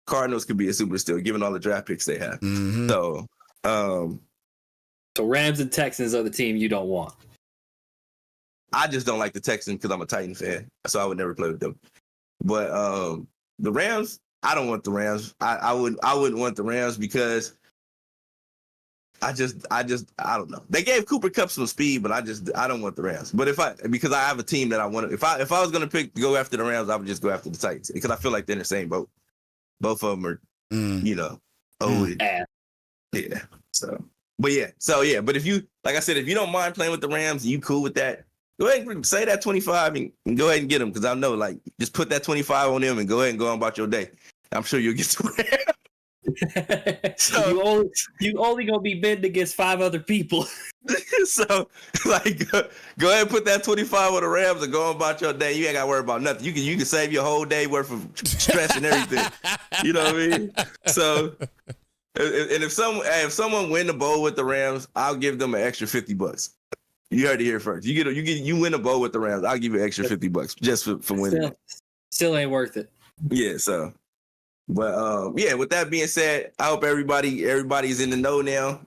Cardinals could be a super steal, given all the draft picks they have.
Mm-hmm.
So Rams and Texans are the team you don't want.
I just don't like the Texans because I'm a Titan fan, so I would never play with them. But the Rams, I don't want the Rams. I wouldn't want the Rams because I don't know. They gave Cooper Kupp some speed, but I don't want the Rams. But because I have a team that I want to, if I was gonna go after the Rams, I would just go after the Titans because I feel like they're in the same boat. Both of them are, old. Yeah. So, but if you, like I said, if you don't mind playing with the Rams, you cool with that, go ahead and say that 25 and go ahead and get them. Because I know, just put that 25 on them and go ahead and go on about your day. I'm sure you'll get to So
you only gonna be bidding against 5 other people.
so like go ahead and put that 25 on the Rams and go on about your day. You ain't gotta worry about nothing. You can save your whole day worth of stress and everything. You know what I mean? So and if someone win the bowl with the Rams, I'll give them an extra $50. You heard it here first. You win a bowl with the Rams, I'll give you an extra $50 just for winning.
Still ain't worth it.
Yeah, so but yeah, with that being said, I hope everybody's in the know now.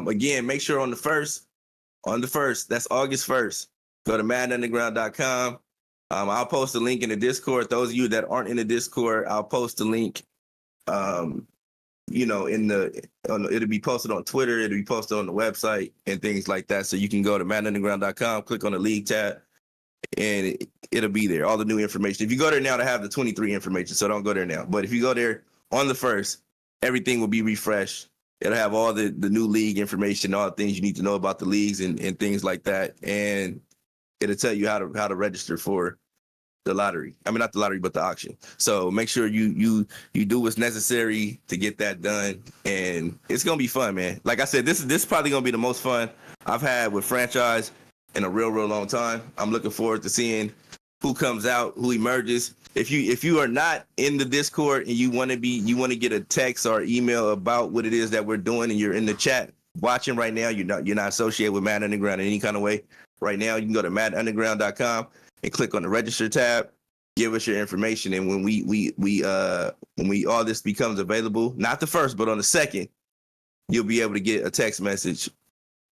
Again, make sure on the first, that's August 1st, go to maddenunderground.com. I'll post a link in the Discord. Those of you that aren't in the Discord, I'll post a link. It'll be posted on Twitter, it'll be posted on the website and things like that. So you can go to maddenunderground.com, click on the league tab, and it'll be there. All the new information. If you go there now, to have the 23 information, so don't go there now. But if you go there on the 1st, everything will be refreshed. It'll have all the new league information, all the things you need to know about the leagues and things like that. And it'll tell you how to register for the lottery. I mean, not the lottery, but the auction. So make sure you do what's necessary to get that done. And it's going to be fun, man. Like I said, this is probably going to be the most fun I've had with franchise in a real long time. I'm looking forward to seeing who comes out, who emerges. If you are not in the Discord and you want to get a text or email about what it is that we're doing, and you're in the chat watching right now, you're not associated with Madden Underground in any kind of way right now, you can go to maddenunderground.com and click on the register tab, give us your information, and when we all this becomes available, not the 1st, but on the 2nd, you'll be able to get a text message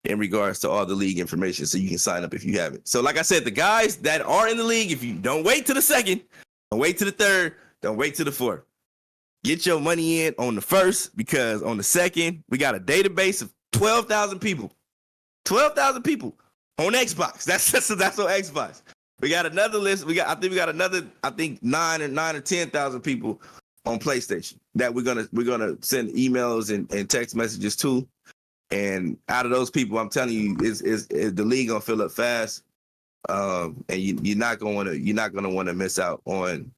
in regards to all the league information, so you can sign up if you haven't. So like I said, the guys that are in the league, if you don't wait to the 2nd, don't wait to the 3rd, don't wait to the 4th. Get your money in on the 1st, because on the 2nd, we got a database of 12,000 people. 12,000 people on Xbox. That's on Xbox. We got another list. I think we got another 9 or 10,000 people on PlayStation that we're gonna send emails and text messages to. And out of those people, I'm telling you, is the league gonna fill up fast. And you're not gonna want to miss out on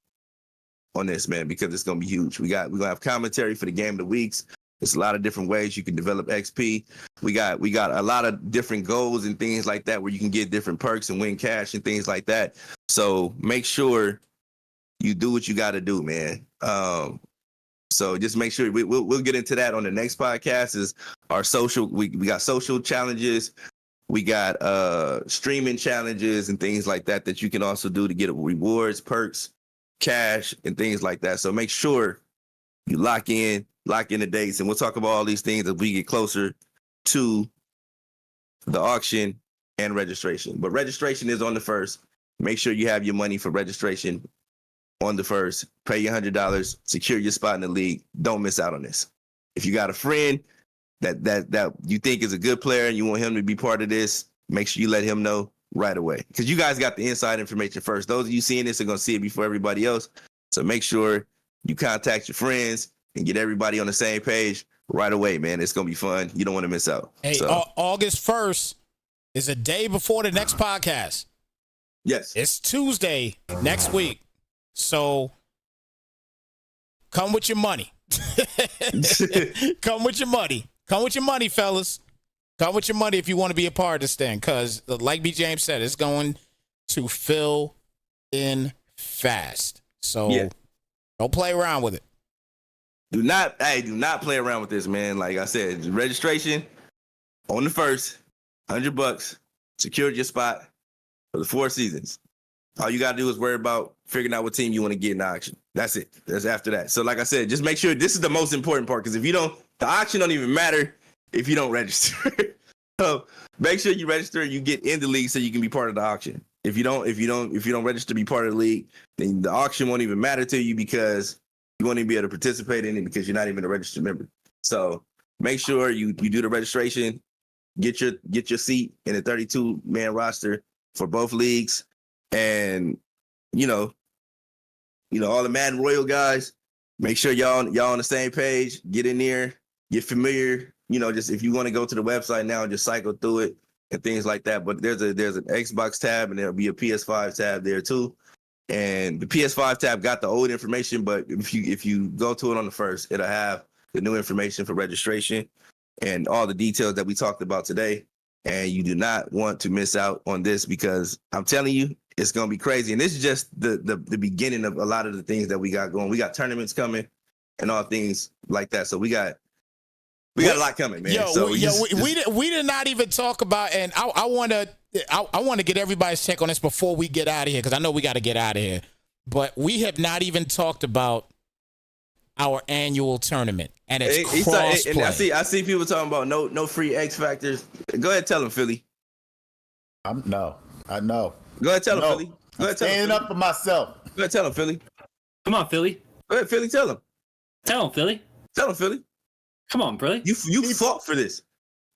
this, man, because it's gonna be huge. We're gonna have commentary for the game of the weeks. There's a lot of different ways you can develop XP. We got a lot of different goals and things like that where you can get different perks and win cash and things like that. So make sure you do what you got to do, man. So just make sure we'll get into that on the next podcast. Is our social. We got social challenges. We got streaming challenges and things like that you can also do to get rewards, perks, cash, and things like that. So make sure you lock in the dates, and we'll talk about all these things as we get closer to the auction and registration. But registration is on the 1st. Make sure you have your money for registration on the 1st. Pay your $100, secure your spot in the league. Don't miss out on this. If you got a friend that you think is a good player and you want him to be part of this, make sure you let him know right away, because you guys got the inside information first. Those of you seeing this are going to see it before everybody else. So make sure you contact your friends and get everybody on the same page right away, man. It's going to be fun. You don't want to miss out.
Hey,
so.
August 1st is a day before the next podcast.
Yes.
It's Tuesday next week. So come with your money. Come with your money. Come with your money, fellas. Come with your money if you want to be a part of this thing, because like B. James said, it's going to fill in fast. So don't play around with it.
Do not play around with this, man. Like I said, registration on the 1st, $100, secured your spot for the 4 seasons. All you gotta do is worry about figuring out what team you want to get in the auction. That's it. That's after that. So like I said, just make sure this is the most important part, because if you don't, the auction don't even matter if you don't register. So make sure you register and you get in the league so you can be part of the auction. If you don't register to be part of the league, then the auction won't even matter to you, because you won't even be able to participate in it because you're not even a registered member. So make sure you do the registration, get your seat in the 32-man roster for both leagues. And all the Madden Royal guys, make sure y'all on the same page. Get in there, get familiar. Just if you want to go to the website now, just cycle through it and things like that. But there's an Xbox tab, and there'll be a PS5 tab there too. And the PS5 tab got the old information, but if you go to it on the 1st, it'll have the new information for registration and all the details that we talked about today. And you do not want to miss out on this because I'm telling you, it's going to be crazy. And this is just the beginning of a lot of the things that we got going. We got tournaments coming and all things like that. So we got a lot coming, man.
We did not even talk about, and I want to get everybody's take on this before we get out of here, because I know we got to get out of here. But we have not even talked about our annual tournament, and it's crossplay.
I see people talking about no free X Factors. Go ahead, tell them, Philly.
I know.
Go ahead, tell them, Philly. Go ahead,
standing up for myself.
Go ahead, tell them, Philly.
Come on, Philly.
Go ahead, Philly. Tell them.
Tell him, Philly.
Tell them, Philly.
Come on, Philly.
You fought for this.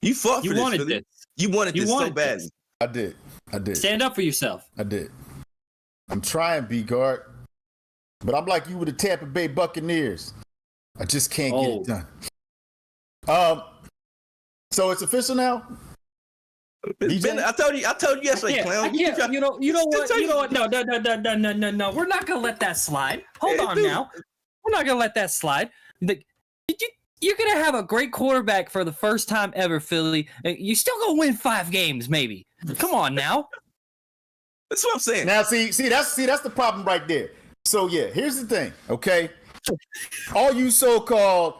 You fought for this,
wanted
Philly.
this.
You wanted this so badly.
I did.
Stand up for yourself.
I did. I'm trying, B-Guard. But I'm like you with the Tampa Bay Buccaneers. I just can't get it done. So it's official now?
I told you yesterday, clown.
I can't. You know what? No. We're not gonna let that slide. Hold on now. We're not gonna let that slide. You're gonna have a great quarterback for the first time ever, Philly. You're still gonna win 5 games, maybe. Come on now.
That's what I'm saying.
Now, see, that's the problem right there. So yeah, here's the thing, okay? All you so-called,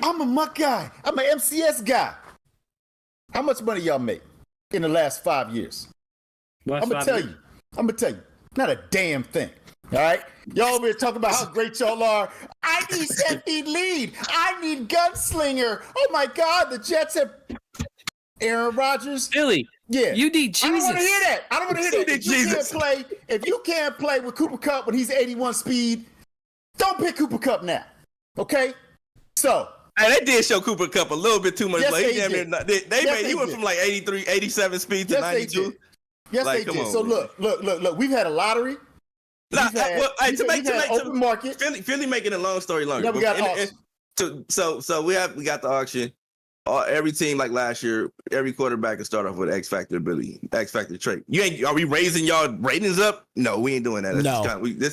I'm a muck guy, I'm an MCS guy. How much money y'all make in the last 5 years? I'm gonna tell you, not a damn thing. All right, y'all over here talking about how great y'all are. I need safety lead. I need gunslinger. Oh my God, the Jets have Aaron Rodgers.
Philly.
Yeah,
you need Jesus.
I don't want to hear that. I don't want to hear that. If you can't play with Cooper Kupp when he's 81 speed, don't pick Cooper Kupp now. Okay? So.
Hey, they did show Cooper Kupp a little bit too much.
Yes,
he went from like 83, 87 speed to 92.
Yes, they did. So look. We've had a lottery. To make open market.
Philly making a long story longer.
Yeah, we got auction.
So we got the auction. Every team, like last year, every quarterback can start off with X Factor ability, X Factor trait. Are we raising y'all ratings up? No, we ain't doing that.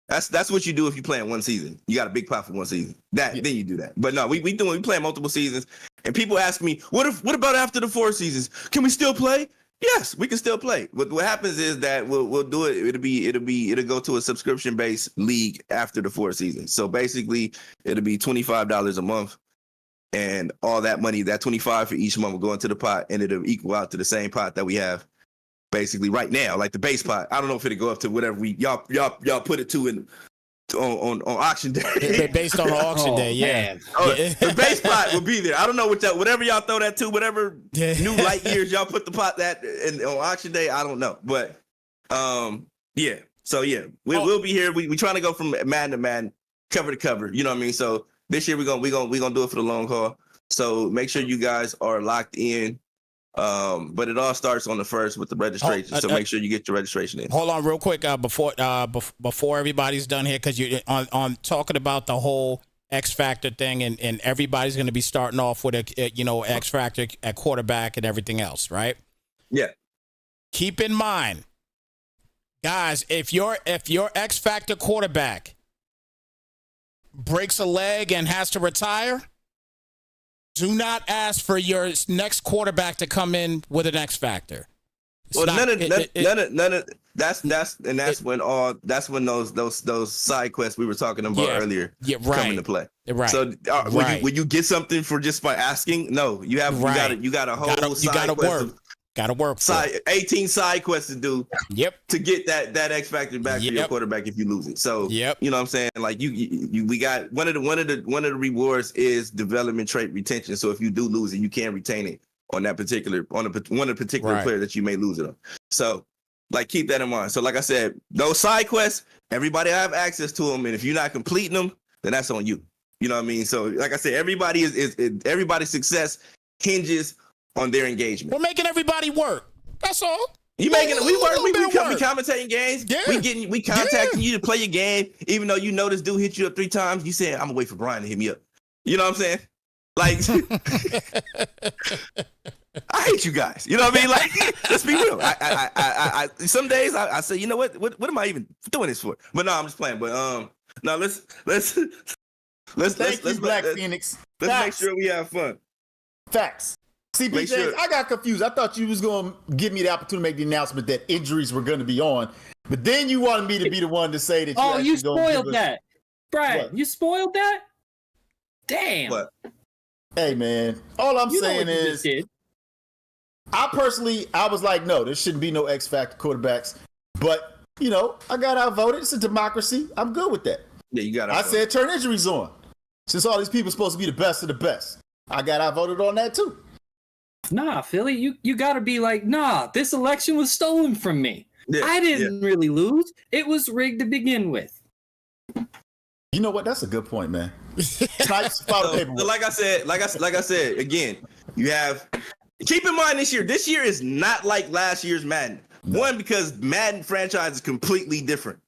That's what you do if you play in one season. You got a big pot for one season. Then you do that. But no, we play multiple seasons. And people ask me, what about after the 4 seasons? Can we still play? Yes, we can still play. But what happens is that we'll do it. It'll go to a subscription based league after the 4 seasons. So basically, it'll be $25 a month. And all that money, that $25 for each month, will go into the pot, and it'll equal out to the same pot that we have basically right now, like the base pot. I don't know if it'll go up to whatever y'all put it to on auction day.
Based on the auction day, yeah.
The base pot will be there. I don't know whatever y'all throw that to, whatever new light years y'all put the pot that on auction day. I don't know, but yeah. So yeah, we'll be here. We trying to go from Madden to Madden, cover to cover. You know what I mean? So. This year we're gonna do it for the long haul. So make sure you guys are locked in. But it all starts on the 1st with the registration. So make sure you get your registration in.
Hold on real quick before everybody's done here, because you're on talking about the whole X Factor thing, and everybody's gonna be starting off with a X Factor at quarterback and everything else, right?
Yeah.
Keep in mind, guys, if your X Factor quarterback breaks a leg and has to retire, do not ask for your next quarterback to come in with an X Factor.
None of that's when those side quests we were talking about earlier come into play.
Right.
So would you get something for just by asking? No, you got a whole side quest.
Gotta work.
18 side quests to do.
Yep.
To get that X Factor back for your quarterback if you lose it. So you know what I'm saying? Like we got one of the rewards is development trait retention. So if you do lose it, you can retain it on that particular one of the particular player that you may lose it on. So like keep that in mind. So like I said, those side quests, everybody have access to them, and if you're not completing them, then that's on you. You know what I mean? So like I said, everybody's success hinges on their engagement.
We're making everybody work. That's all.
We commentating games. Yeah. We contacting you to play your game, even though you know this dude hit you up 3 times. You saying, I'm gonna wait for Brian to hit me up. You know what I'm saying? Like I hate you guys. You know what I mean? Like, let's be real. I some days I say, you know what am I even doing this for? But no, I'm just playing. But no, let's
Thank you, Black Phoenix.
Let's make sure we have fun.
Facts. See,
Make
BJ,
sure-
I got confused. I thought you was going to give me the opportunity to make the announcement that injuries were going to be on, but then you wanted me to be the one to say that.
Oh, you
actually gonna
spoiled
give us-
that, Brian.
What?
You spoiled that. Damn.
What?
Hey, man. All I'm
You know
saying
what you
is,
just did.
I was like, no, there shouldn't be no X Factor quarterbacks. But, I got outvoted. It's a democracy. I'm good with that.
Yeah, you got it.
I said turn injuries on. Since all these people are supposed to be the best of the best. I got outvoted on that too.
Nah, Philly, you got to be like, nah, this election was stolen from me.
Yeah,
I didn't really lose. It was rigged to begin with.
You know what? That's a good point, man. Snipes, file the paperwork.
So like I said, again, you have keep in mind this year is not like last year's Madden.
No.
One, because Madden franchise is completely different.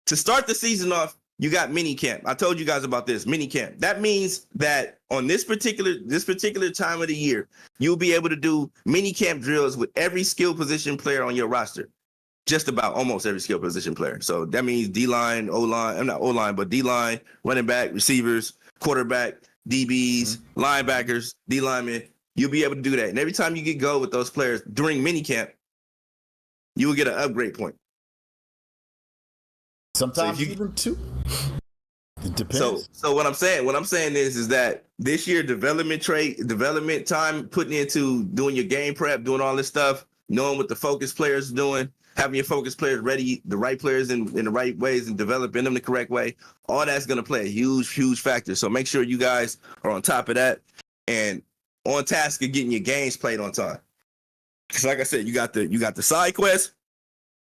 To start the season off, you got mini camp. I told you guys about this mini camp. That means that on this particular time of the year, you'll be able to do mini camp drills with every skill position player on your roster. Just about almost every skill position player. So that means D-line, O-line, not O-line, but D-line, running back, receivers, quarterback, DBs, linebackers, D-linemen. You'll be able to do that. And every time you get go with those players during mini camp, you will get an upgrade point.
Sometimes
So if you-
even two. It depends.
So what I'm saying is that this year development time putting into doing your game prep, doing all this stuff, knowing what the focus players are doing, having your focus players ready, the right players in the right ways and developing them the correct way, all that's going to play a huge factor. So make sure you guys are on top of that and on task of getting your games played on time. Because like I said, you got the side quest,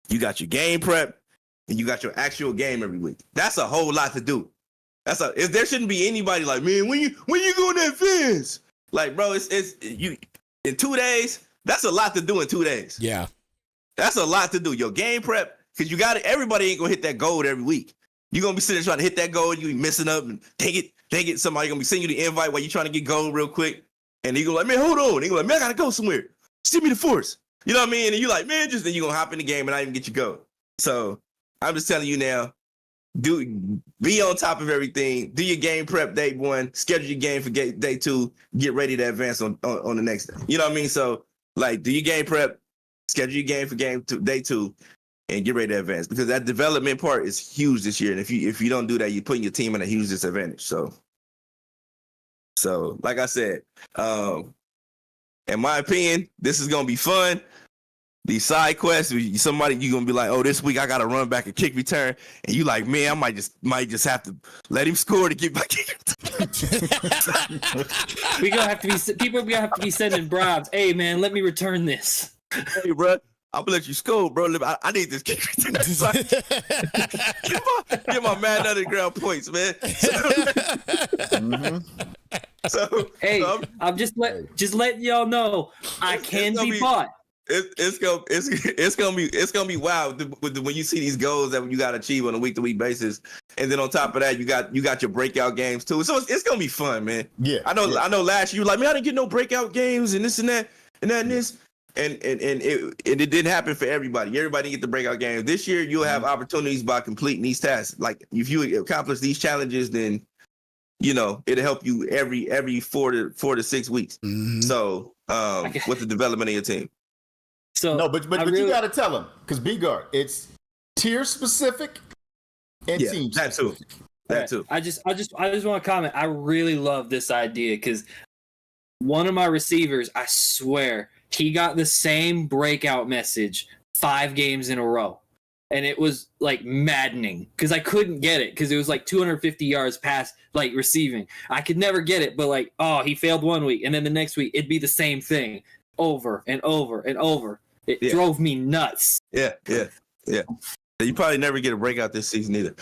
you got your game prep, and you got your actual game every week. That's a whole lot to do. There shouldn't be anybody like, man, when you go to advance? Like, bro, it's you in 2 days. That's a lot to do in 2 days.
Yeah.
That's a lot to do. Your game prep, because you got it. Everybody ain't gonna hit that gold every week. You're gonna be sitting there trying to hit that gold. You be messing up and dang it. Somebody gonna be sending you the invite while you're trying to get gold real quick. And he go like, man, hold on. He go like, man, I gotta go somewhere. Send me the force. You know what I mean? And you like, man, then you gonna hop in the game and not even get your gold. So I'm just telling you now, be on top of everything. Do your game prep day one. Schedule your game for day two. Get ready to advance on the next day. You know what I mean? So like, do your game prep. Schedule your game for day two, and get ready to advance because that development part is huge this year. And if you don't do that, you're putting your team in a huge disadvantage. So like I said, in my opinion, this is gonna be fun. These side quests, somebody you're gonna be like, oh, this week I gotta run back a kick return, and you like, man, I might just have to let him score to get my kick return.
People are gonna have to be sending bribes. Hey man, let me return this.
Hey, bro, I'm gonna let you score, bro. I need this kick return. Get my man underground points, man. So
hey, I'm just letting y'all know I can be bought.
It's gonna be wild when you see these goals that you got to achieve on a week-to-week basis, and then on top of that, you got your breakout games too. So it's gonna be fun, man.
Yeah,
I know. Last year, you were like, man, I didn't get no breakout games and this and that and that and this. And it didn't happen for everybody. Everybody didn't get the breakout games. This year, you'll have opportunities by completing these tasks. Like if you accomplish these challenges, then it'll help you every 4 to 6 weeks.
Mm-hmm.
So with the development of your team.
So
no, but you got to tell them because B-Guard, it's tier specific and team specific.
That too.
I just want to comment. I really love this idea because one of my receivers, I swear, he got the same breakout message 5 games in a row. And it was like maddening because I couldn't get it because it was like 250 yards past like receiving. I could never get it, but like, oh, he failed one week. And then the next week it'd be the same thing over and over and over. It drove me nuts.
Yeah. You probably never get a breakout this season either.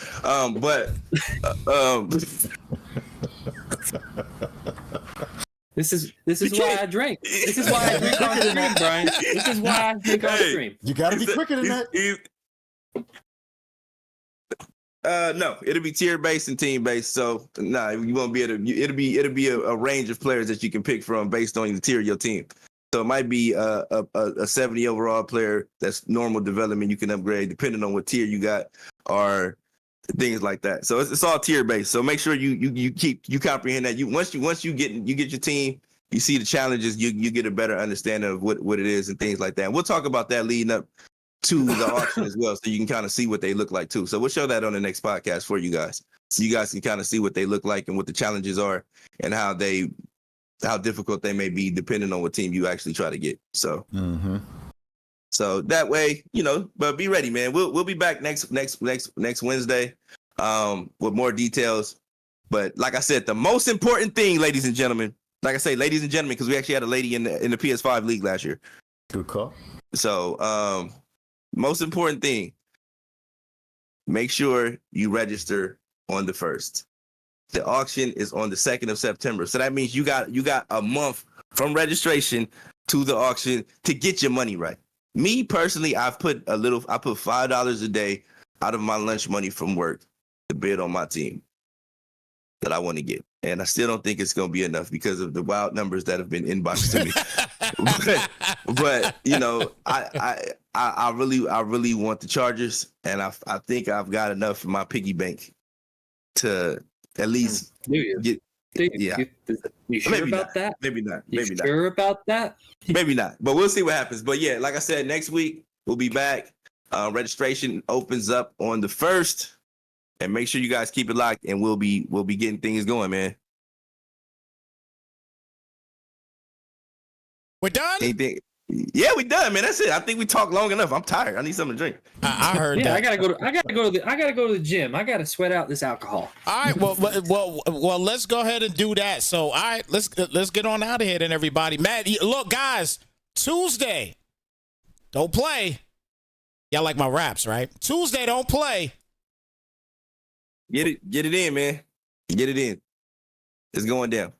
This is why I drink. This is why I drink on stream, Brian. This is why I drink on stream.
You got to be quicker than that.
No, it'll be tier based and team based. So you won't be able to. It'll be a range of players that you can pick from based on the tier of your team. So it might be a 70 overall player that's normal development you can upgrade depending on what tier you got, or things like that. So it's all tier based. So make sure you comprehend that. Once you get your team, you see the challenges, you get a better understanding of what it is and things like that. And we'll talk about that leading up to the auction as well, so you can kind of see what they look like too. So we'll show that on the next podcast for you guys, so you guys can kind of see what they look like and what the challenges are and how difficult they may be depending on what team you actually try to get. So. So that way, but be ready, man. We'll be back next Wednesday with more details. But like I said, the most important thing, ladies and gentlemen, like I say, ladies and gentlemen, because we actually had a lady in the PS5 league last year.
Good call.
So most important thing, make sure you register on the 1st. The auction is on the 2nd of September. So that means you got a month from registration to the auction to get your money right. Me personally, I put $5 a day out of my lunch money from work to bid on my team that I want to get. And I still don't think it's going to be enough because of the wild numbers that have been inboxed to me. but I really want the Chargers, and I think I've got enough in my piggy bank to at least get. Yeah.
You sure
maybe
about
not.
that?
Maybe not.
You sure about that?
Maybe not. But we'll see what happens. But yeah, like I said, next week we'll be back. Registration opens up on the 1st. And make sure you guys keep it locked, and we'll be getting things going, man.
We're done?
Anything? Yeah, we done, man. That's it. I think we talked long enough. I'm tired. I need something to drink.
I heard that.
I gotta go to the gym. I gotta sweat out this alcohol.
All right, well, let's go ahead and do that. So, all right, let's get on out of here, then, everybody. Matt, look, guys, Tuesday, don't play. Y'all like my raps, right? Tuesday, don't play.
Get it in, man. Get it in. It's going down.